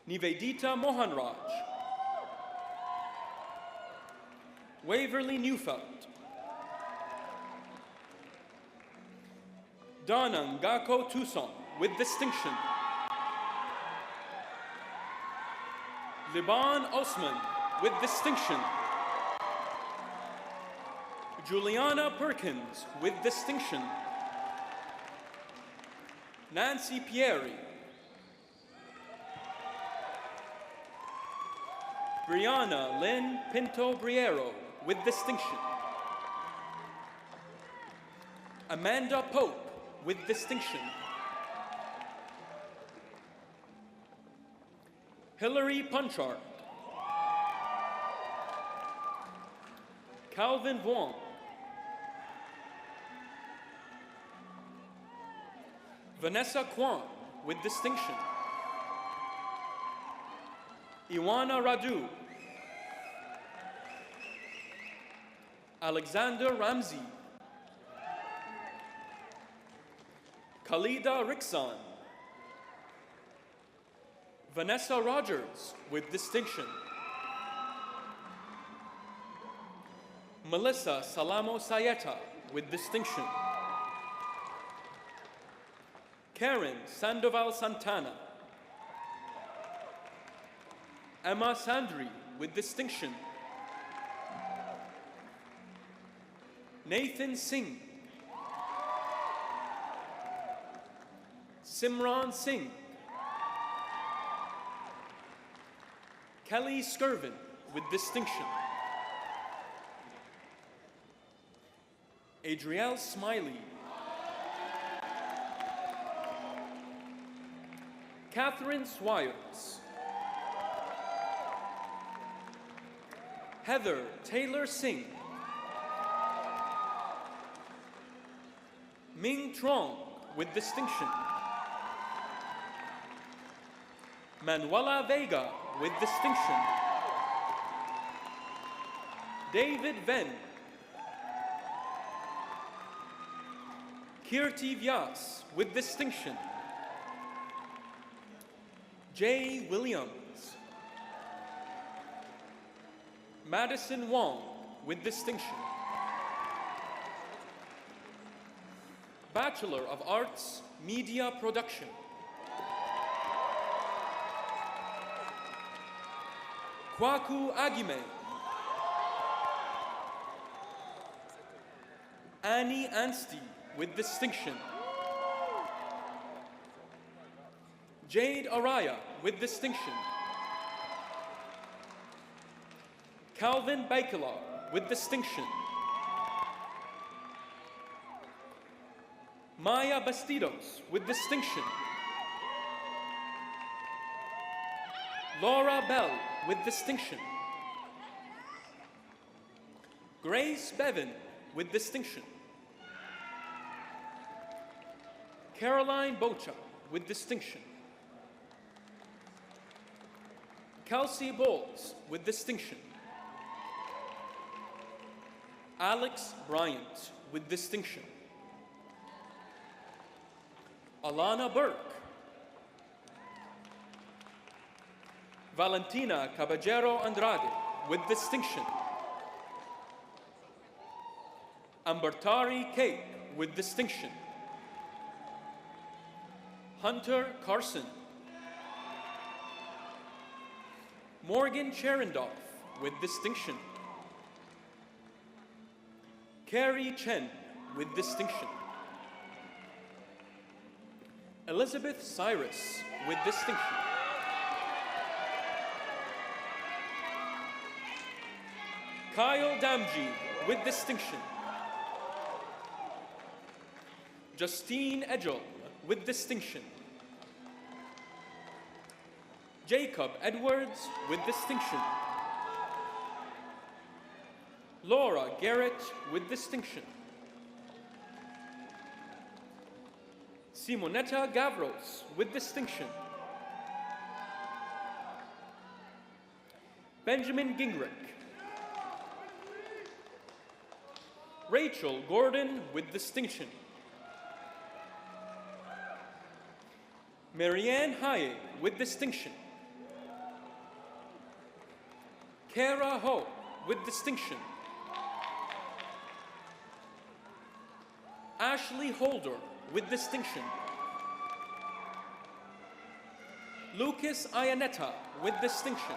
Nivedita Mohanraj, Waverly Neufeld. Donna Ngako Tucson with distinction. Liban Osman with distinction. Juliana Perkins with distinction. Nancy Pieri. Brianna Lynn Pinto Briero with distinction. Amanda Pope with distinction. Hillary Punchard. Calvin Vuong. Vanessa Kwan with distinction. Iwana Radu. Alexander Ramsey. Khalida Rixon. Vanessa Rogers with distinction. Melissa Salamo Sayeta with distinction. Karen Sandoval Santana. Emma Sandri with distinction. Nathan Singh. Simran Singh. Kelly Skirvin with distinction. Adrielle Smiley. Catherine Swires. Heather Taylor Singh. Ming Trong with distinction. Manuela Vega with distinction. David Venn. Kirti Vyas with distinction. Jay Williams. Madison Wong with distinction. Bachelor of Arts, Media Production. Kwaku Agime. Annie Anstey with distinction. Jade Araya with distinction. Calvin Bakelar with distinction. Maya Bastidos with distinction. Laura Bell with distinction. Grace Bevan with distinction. Caroline Bocha with distinction. Kelsey Bowles with distinction. Alex Bryant with distinction. Alana Burke. Valentina Caballero Andrade with distinction. Ambertari Cape with distinction. Hunter Carson. Morgan Cherendorf with distinction. Carrie Chen with distinction. Elizabeth Cyrus with distinction. Kyle Damji with distinction. Justine Edgel with distinction. Jacob Edwards with distinction. Laura Garrett with distinction. Simonetta Gavros with distinction. Benjamin Gingrich. Rachel Gordon with distinction. Marianne Haye with distinction. Kara Ho with distinction. Ashley Holder, with distinction. Lucas Ayaneta, with distinction.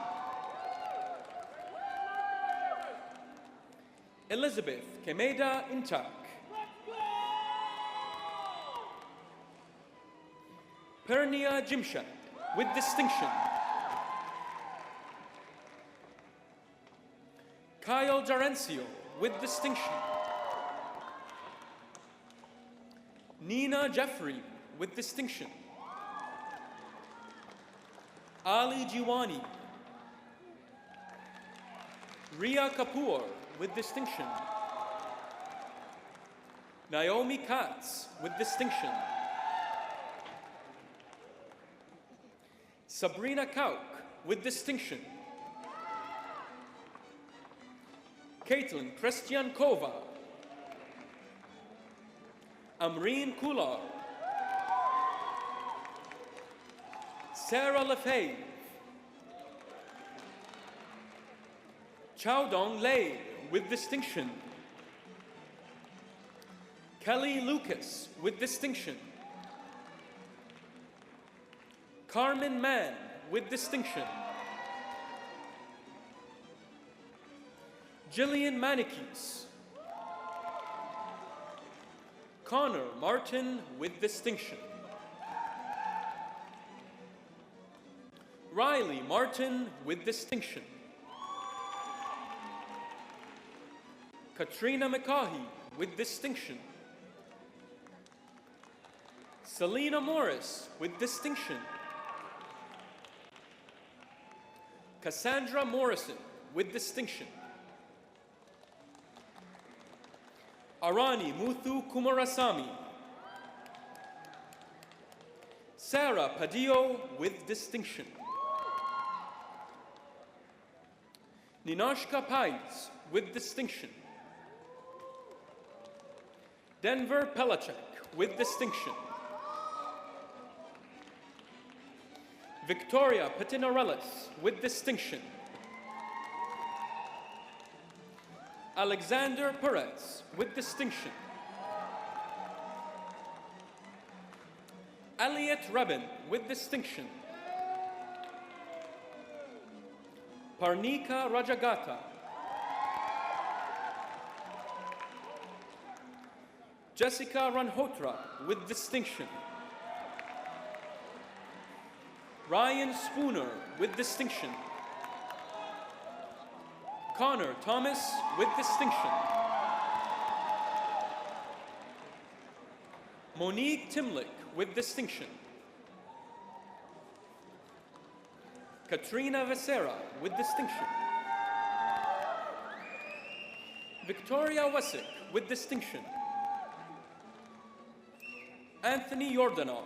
Elizabeth Kemeda Intak. Pernia Jimsha, with distinction. Kyle Jarencio, with distinction. Nina Jeffrey, with distinction. Ali Jiwani. Ria Kapoor, with distinction. Naomi Katz, with distinction. Sabrina Kauk, with distinction. Caitlin Krestiankova. Amreen Kular. Sarah Lefebvre. Chowdong Lei, with distinction. Kelly Lucas, with distinction. Carmen Mann, with distinction. Jillian Manikis. Connor Martin, with distinction. Riley Martin, with distinction. Katrina McCaughey, with distinction. Selena Morris, with distinction. Cassandra Morrison, with distinction. Arani Muthu Kumarasamy. Sarah Padillo, with distinction. Ninashka Pais, with distinction. Denver Pelachek, with distinction. Victoria Petinarelis, with distinction. Alexander Perez, with distinction. Elliot Rebin, with distinction. Parnika Rajagata. Jessica Ranhotra, with distinction. Ryan Spooner, with distinction. Connor Thomas, with distinction. Monique Timlick, with distinction. Katrina Vesera, with distinction. Victoria Wessick, with distinction. Anthony Yordanov.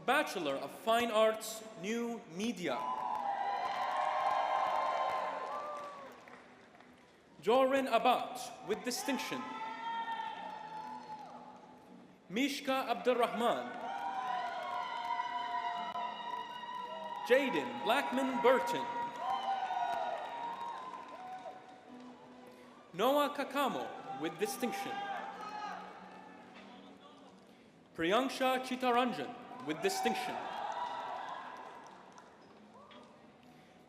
Bachelor of Fine Arts, New Media. Jorin Abat, with distinction. Mishka Abdurrahman. Jaden Blackman Burton. Noah Kakamo, with distinction. Priyanksha Chitaranjan, with distinction.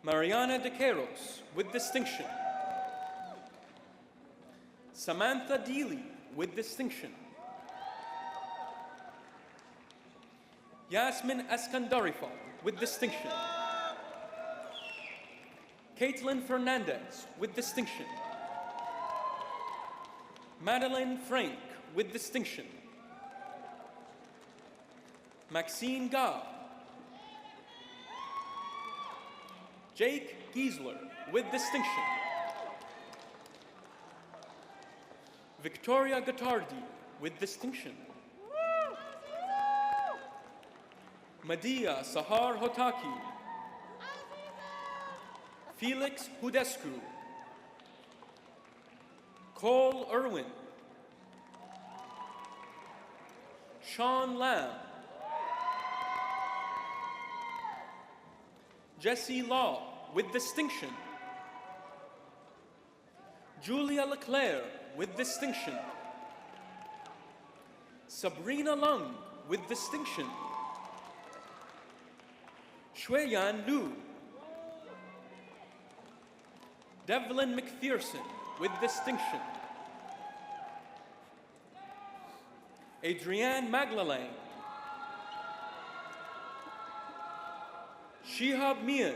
Mariana De Queiroz, with distinction. Samantha Deely, with distinction. Yasmin Eskandarifal, with distinction. Caitlin Fernandez, with distinction. Madeline Frank, with distinction. Maxine Ga. Jake Giesler, with distinction. Victoria Gattardi, with distinction. Madia Sahar Hotaki. Felix Hudescu. Cole Irwin. Sean Lamb. Jesse Law, with distinction. Julia Leclerc with distinction. Sabrina Lung with distinction. Shueyan Liu. Devlin McPherson with distinction. Adrienne Maglalang. Shihab Mian.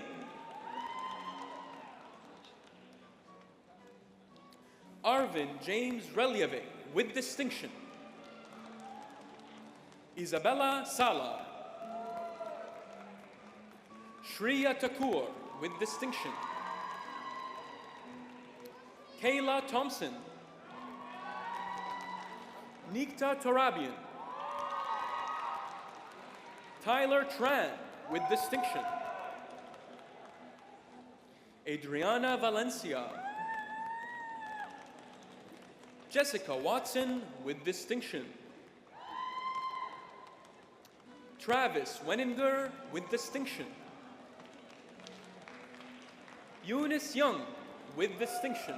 Arvin James Relieve with distinction. Isabella Sala. Shreya Thakur with distinction. Kayla Thompson. Nikta Torabian. Tyler Tran with distinction. Adriana Valencia. Jessica Watson with distinction. Travis Wenninger with distinction. Eunice Young with distinction.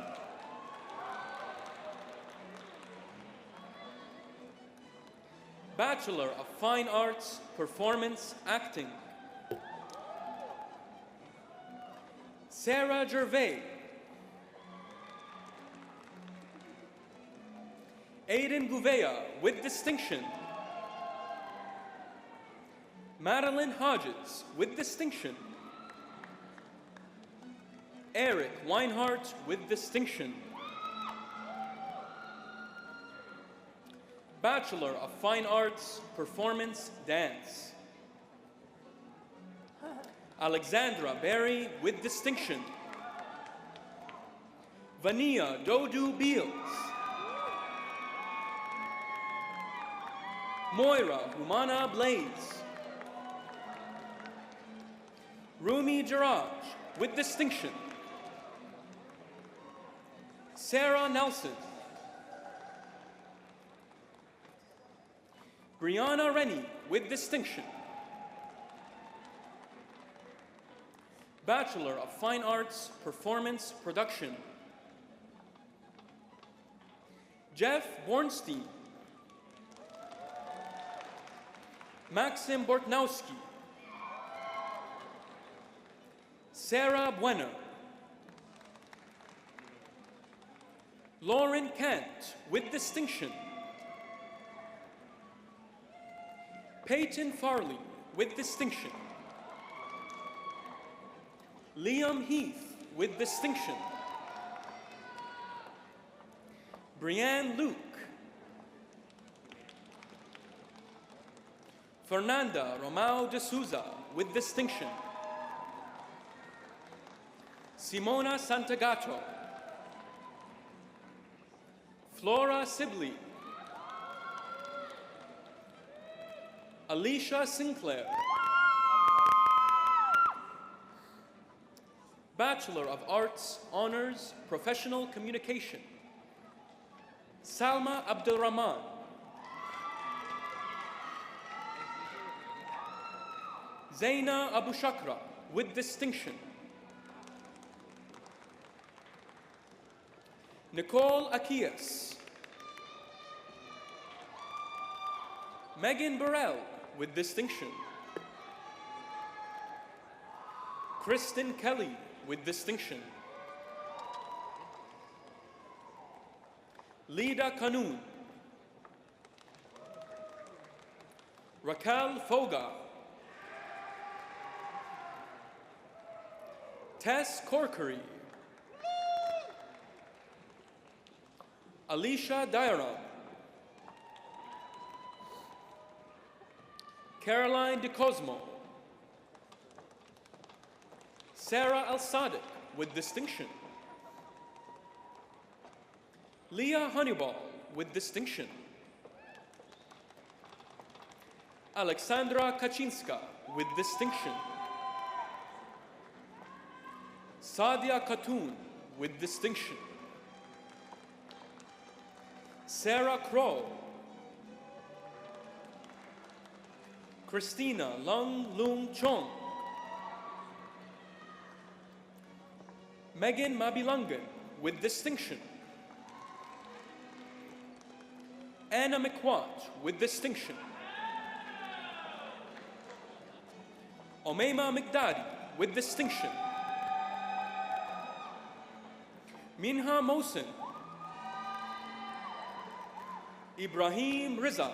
Bachelor of Fine Arts, Performance, Acting. Sarah Gervais. Aiden Gouveia with distinction. Madeline Hodges with distinction. Eric Weinhardt with distinction. Bachelor of Fine Arts, Performance, Dance. Alexandra Berry with distinction. Vania Dodu Beals. Moira Humana Blaze. Rumi Jaraj with distinction. Sarah Nelson. Brianna Rennie with distinction. Bachelor of Fine Arts, Performance, Production. Jeff Bornstein. Maxim Bortnowski. Sarah Buena. Lauren Kent with distinction. Peyton Farley with distinction. Liam Heath with distinction. Brianne Luke. Fernanda Romao de Souza with distinction. Simona Santagato. Flora Sibley. Alicia Sinclair. Bachelor of Arts, Honors, Professional Communication. Salma Abdulrahman. Zaina Abu Shakra with distinction. Nicole Akias. Megan Burrell with distinction. Kristen Kelly with distinction. Lida Kanun. Raquel Foga. Tess Corkery. Alicia Dairam. Caroline DeCosmo. Sarah Al-Sadiq with distinction. Leah Honeyball with distinction. Alexandra Kaczynska with distinction. Sadia Khatun with distinction. Sarah Crow. Christina Lung Lung Chong. Megan Mabilungan with distinction. Anna McQuat with distinction. Omeima Migdadi with distinction. Minha Mohsen. Ibrahim Riza.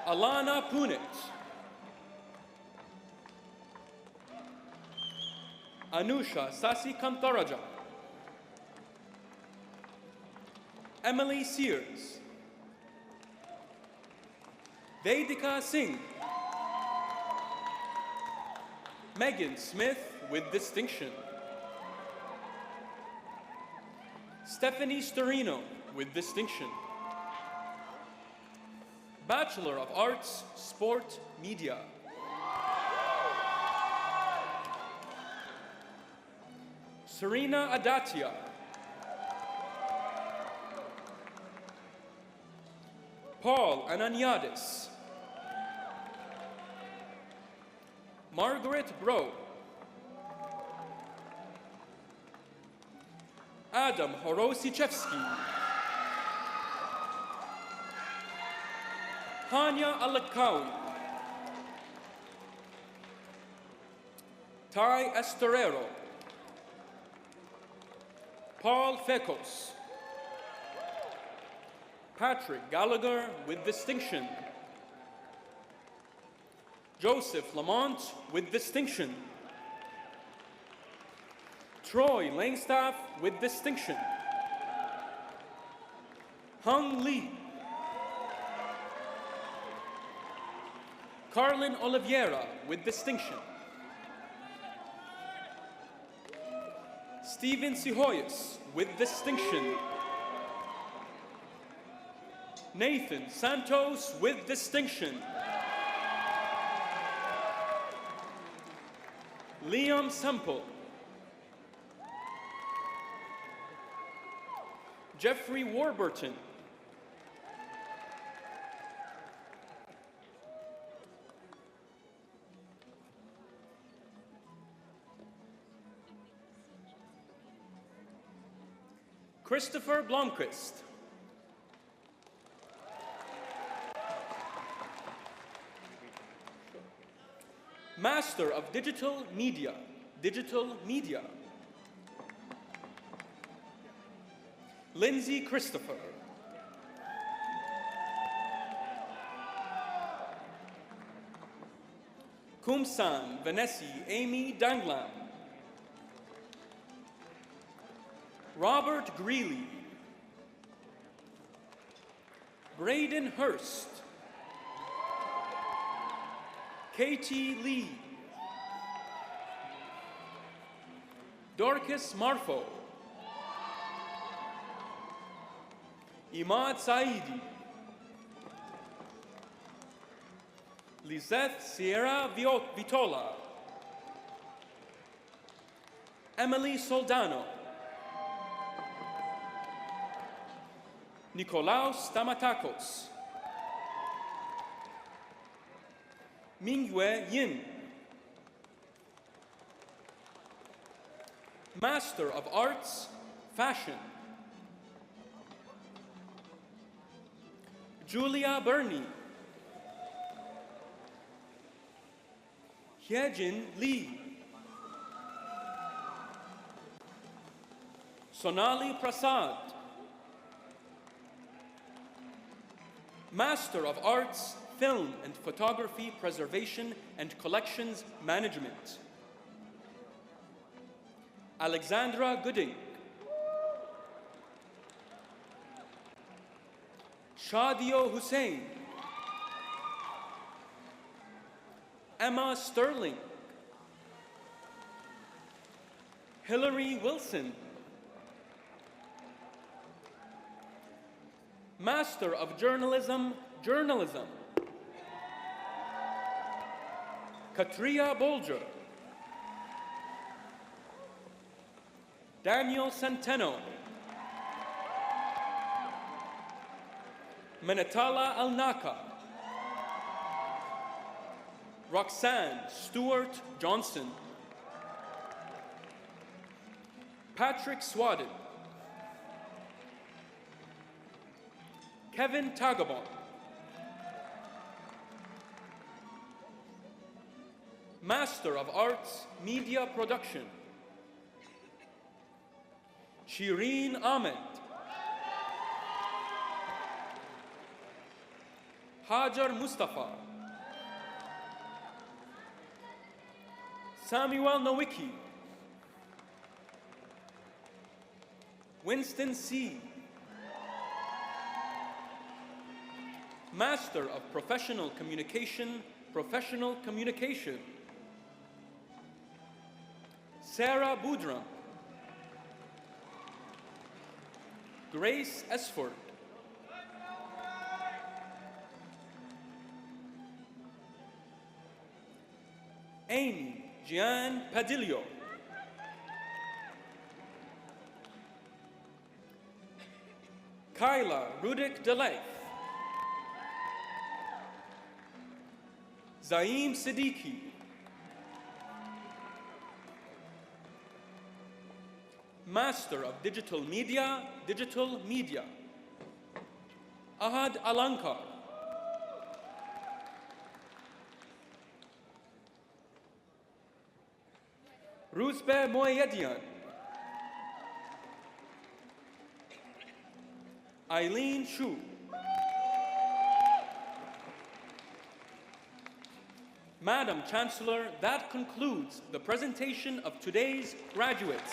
Alana Punit. Anusha Sasi Kantaraja. Emily Sears. Vedika Singh. Megan Smith with distinction. Stephanie Storino with distinction. Bachelor of Arts, Sport, Media. Serena Adatia. Paul Ananiadis. Margaret Bro. Adam Horosichevsky. Hanya Alakawi. Tai Estorero. Paul Fekos. Patrick Gallagher with distinction. Joseph Lamont with distinction. Troy Langstaff with distinction. Hung Lee. Carlin Oliveira with distinction. Stephen Sihoyas with distinction. Nathan Santos with distinction. Liam Semple. Jeffrey Warburton. Christopher Blomqvist. Master of Digital Media. Digital Media. Lindsay Christopher. Kumsan Vanessa Amy Danglam. Robert Greeley. Braden Hurst. Katie Lee. Dorcas Marfo. Imad Saidi. Lizeth Sierra Vitola. Emily Soldano. Nicolaus Tamatakos. Mingyue Yin. Master of Arts, Fashion. Julia Burney. Hyejin Lee. Sonali Prasad. Master of Arts, Film and Photography Preservation and Collections Management. Alexandra Gooding. Shadio Hussein. Emma Sterling. Hillary Wilson. Master of Journalism, Journalism. Katria Bolger. Daniel Centeno. Menatala Al-Naka. Roxanne Stewart Johnson. Patrick Swadden. Kevin Tagabon. Master of Arts, Media Production, Shireen Ahmed. Hajar Mustafa. Samuel Nowicki. Winston C. Master of Professional Communication, Professional Communication, Sarah Boudram. Grace Esford. Amy Gian Padillo. Kyla Rudik Deleif. Zaim Siddiqui. Master of Digital Media, Ahad Alankar. Ruzbe Moyedian. Eileen Shu. Madam Chancellor, that concludes the presentation of today's graduates.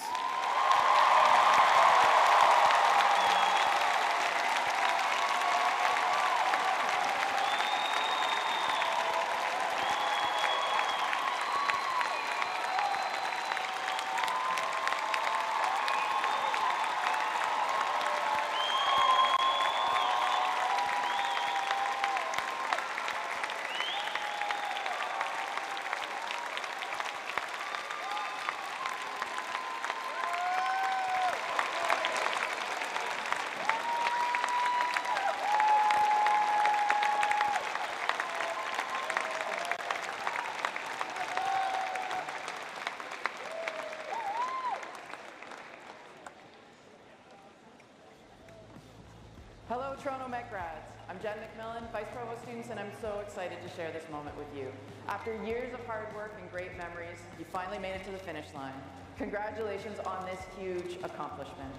Hello, Toronto Met grads. I'm Jen McMillan, Vice Provost students, and I'm so excited to share this moment with you. After years of hard work and great memories, you finally made it to the finish line. Congratulations on this huge accomplishment.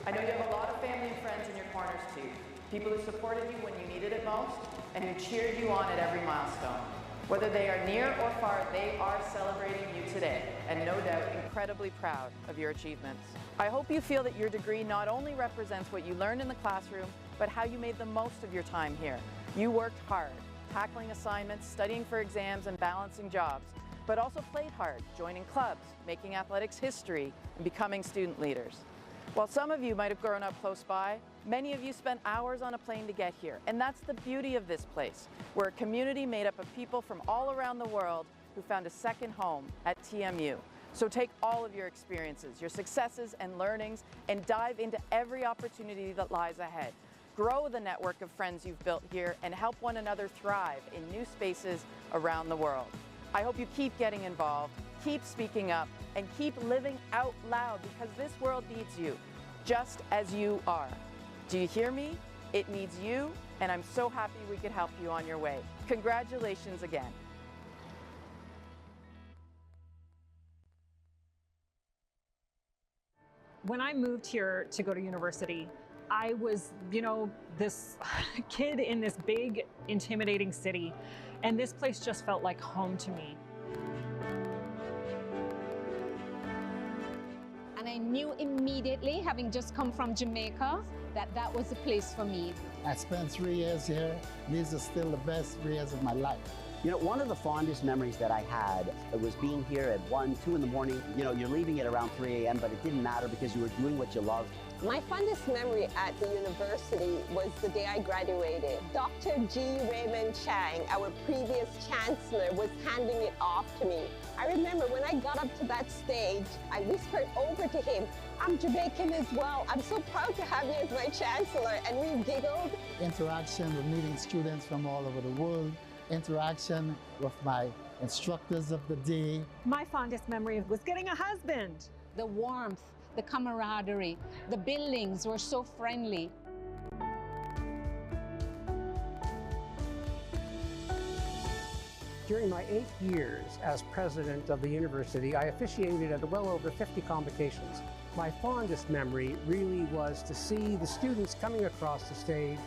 I know you have a lot of family and friends in your corners too. People who supported you when you needed it most, and who cheered you on at every milestone. Whether they are near or far, they are celebrating you today, and no doubt incredibly proud of your achievements. I hope you feel that your degree not only represents what you learned in the classroom, but how you made the most of your time here. You worked hard, tackling assignments, studying for exams, and balancing jobs, but also played hard, joining clubs, making athletics history, and becoming student leaders. While some of you might have grown up close by, many of you spent hours on a plane to get here, and that's the beauty of this place. We're a community made up of people from all around the world who found a second home at TMU. So take all of your experiences, your successes and learnings, and dive into every opportunity that lies ahead. Grow the network of friends you've built here and help one another thrive in new spaces around the world. I hope you keep getting involved, keep speaking up, and keep living out loud, because this world needs you, just as you are. Do you hear me? It needs you, and I'm so happy we could help you on your way. Congratulations again. When I moved here to go to university, I was, this kid in this big, intimidating city, and this place just felt like home to me. And I knew immediately, having just come from Jamaica, that that was the place for me. I spent 3 years here. These are still the best 3 years of my life. One of the fondest memories that I had was being here at 1, 2 in the morning. You're leaving at around 3 a.m., but it didn't matter because you were doing what you loved. My fondest memory at the university was the day I graduated. Dr. G. Raymond Chang, our previous chancellor, was handing it off to me. I remember when I got up to that stage, I whispered over to him, "I'm Jamaican as well. I'm so proud to have you as my chancellor," and we giggled. Interaction with meeting students from all over the world. Interaction with my instructors of the day. My fondest memory was getting a husband. The warmth, the camaraderie, the buildings were so friendly. During my 8 years as president of the university, I officiated at well over 50 convocations. My fondest memory really was to see the students coming across the stage,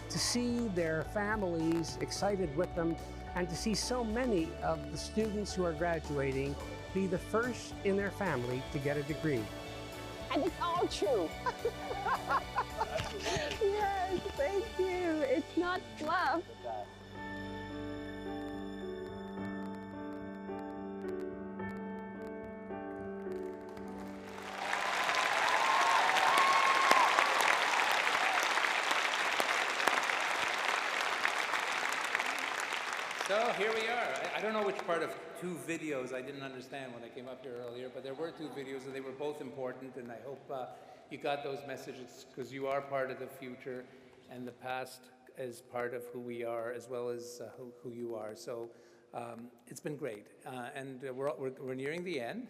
to see their families excited with them, and to see so many of the students who are graduating be the first in their family to get a degree. And it's all true. Yes, thank you. It's not fluff. So here we are. I don't know which part of two videos I didn't understand when I came up here earlier, but there were two videos and they were both important, and I hope you got those messages, because you are part of the future and the past is part of who we are as well as who you are. So it's been great, and we're nearing the end.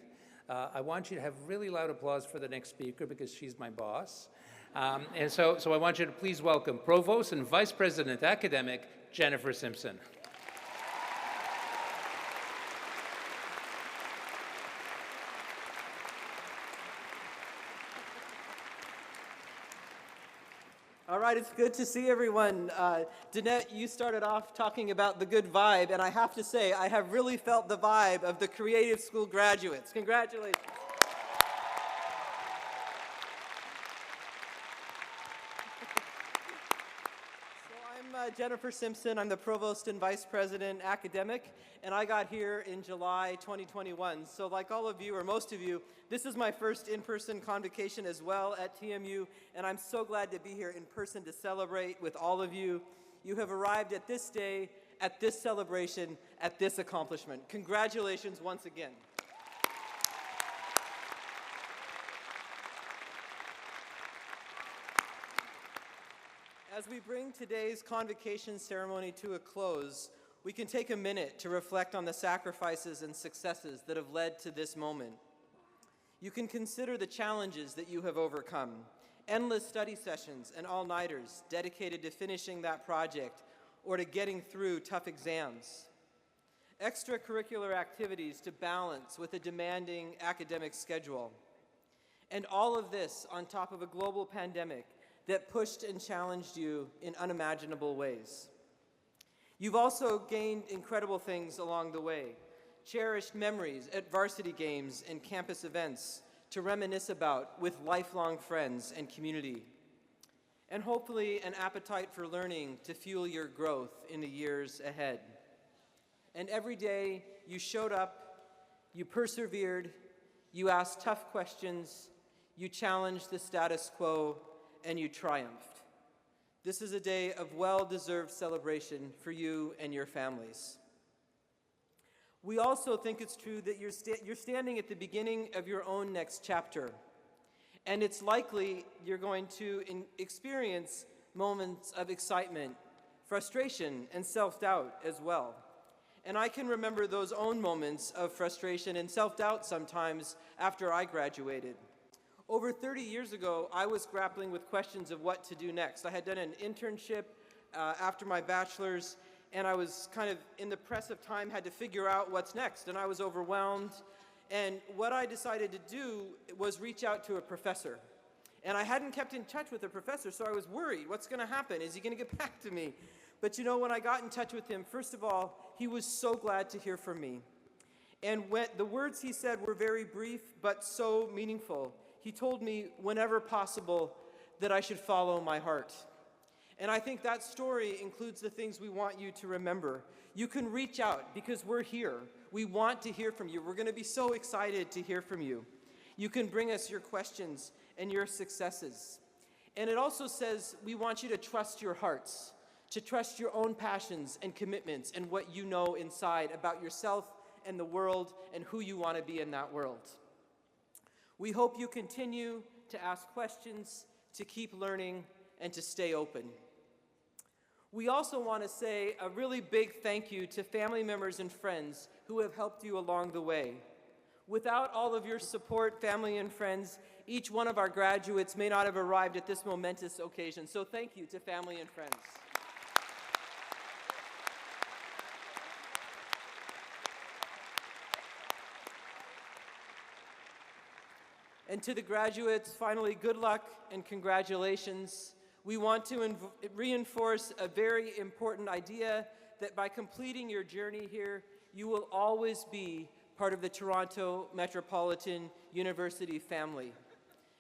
I want you to have really loud applause for the next speaker, because she's my boss. And so I want you to please welcome Provost and Vice President Academic Jennifer Simpson. All right, it's good to see everyone. Danette, you started off talking about the good vibe, and I have to say, I have really felt the vibe of the Creative School graduates. Congratulations. I'm Jennifer Simpson. I'm the Provost and Vice President Academic, and I got here in July 2021. So like all of you, or most of you, this is my first in-person convocation as well at TMU, and I'm so glad to be here in person to celebrate with all of you. You have arrived at this day, at this celebration, at this accomplishment. Congratulations once again. As we bring today's convocation ceremony to a close, we can take a minute to reflect on the sacrifices and successes that have led to this moment. You can consider the challenges that you have overcome, endless study sessions and all-nighters dedicated to finishing that project or to getting through tough exams, extracurricular activities to balance with a demanding academic schedule, and all of this on top of a global pandemic that pushed and challenged you in unimaginable ways. You've also gained incredible things along the way, cherished memories at varsity games and campus events to reminisce about with lifelong friends and community, and hopefully an appetite for learning to fuel your growth in the years ahead. And every day you showed up, you persevered, you asked tough questions, you challenged the status quo, and you triumphed. This is a day of well-deserved celebration for you and your families. We also think it's true that you're standing at the beginning of your own next chapter, and it's likely you're going to experience moments of excitement, frustration, and self-doubt as well. And I can remember those own moments of frustration and self-doubt sometimes after I graduated. Over 30 years ago, I was grappling with questions of what to do next. I had done an internship after my bachelor's, and I was kind of in the press of time, had to figure out what's next, and I was overwhelmed. And what I decided to do was reach out to a professor. And I hadn't kept in touch with a professor, so I was worried. What's going to happen? Is he going to get back to me? But you know, when I got in touch with him, first of all, he was so glad to hear from me. And the words he said were very brief, but so meaningful. He told me, whenever possible, that I should follow my heart. And I think that story includes the things we want you to remember. You can reach out because we're here. We want to hear from you. We're going to be so excited to hear from you. You can bring us your questions and your successes. And it also says we want you to trust your hearts, to trust your own passions and commitments and what you know inside about yourself and the world and who you want to be in that world. We hope you continue to ask questions, to keep learning, and to stay open. We also want to say a really big thank you to family members and friends who have helped you along the way. Without all of your support, family and friends, each one of our graduates may not have arrived at this momentous occasion. So thank you to family and friends. And to the graduates, finally, good luck and congratulations. We want to reinforce a very important idea that by completing your journey here, you will always be part of the Toronto Metropolitan University family,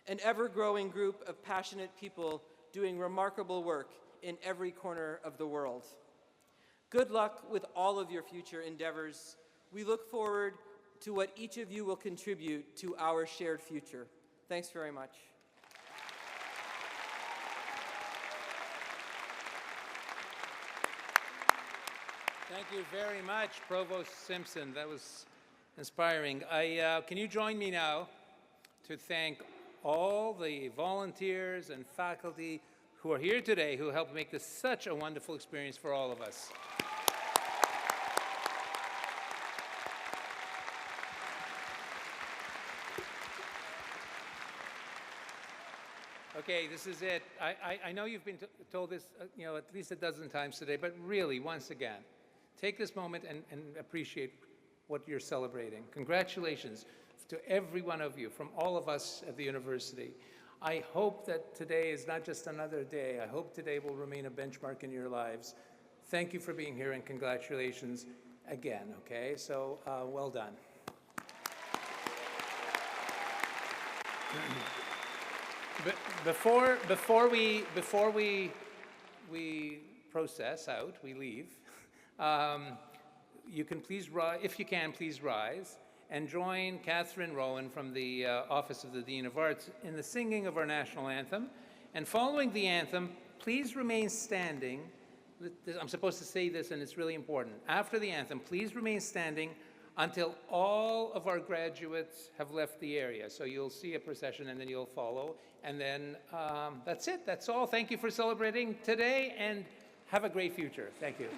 an ever-growing group of passionate people doing remarkable work in every corner of the world. Good luck with all of your future endeavors. We look forward to what each of you will contribute to our shared future. Thanks very much. Thank you very much, Provost Simpson. That was inspiring. Can you join me now to thank all the volunteers and faculty who are here today who helped make this such a wonderful experience for all of us. Okay, this is it. I know you've been told this at least a dozen times today, but really, once again, take this moment and appreciate what you're celebrating. Congratulations to every one of you, from all of us at the university. I hope that today is not just another day. I hope today will remain a benchmark in your lives. Thank you for being here, and congratulations again, okay? So, well done. Before we process out, we leave, you can please rise, if you can, please rise and join Catherine Rowan from the Office of the Dean of Arts in the singing of our national anthem. And following the anthem, please remain standing. I'm supposed to say this, and it's really important. After the anthem, please remain standing until all of our graduates have left the area. So you'll see a procession, and then you'll follow. And then that's it. That's all. Thank you for celebrating today, and have a great future. Thank you.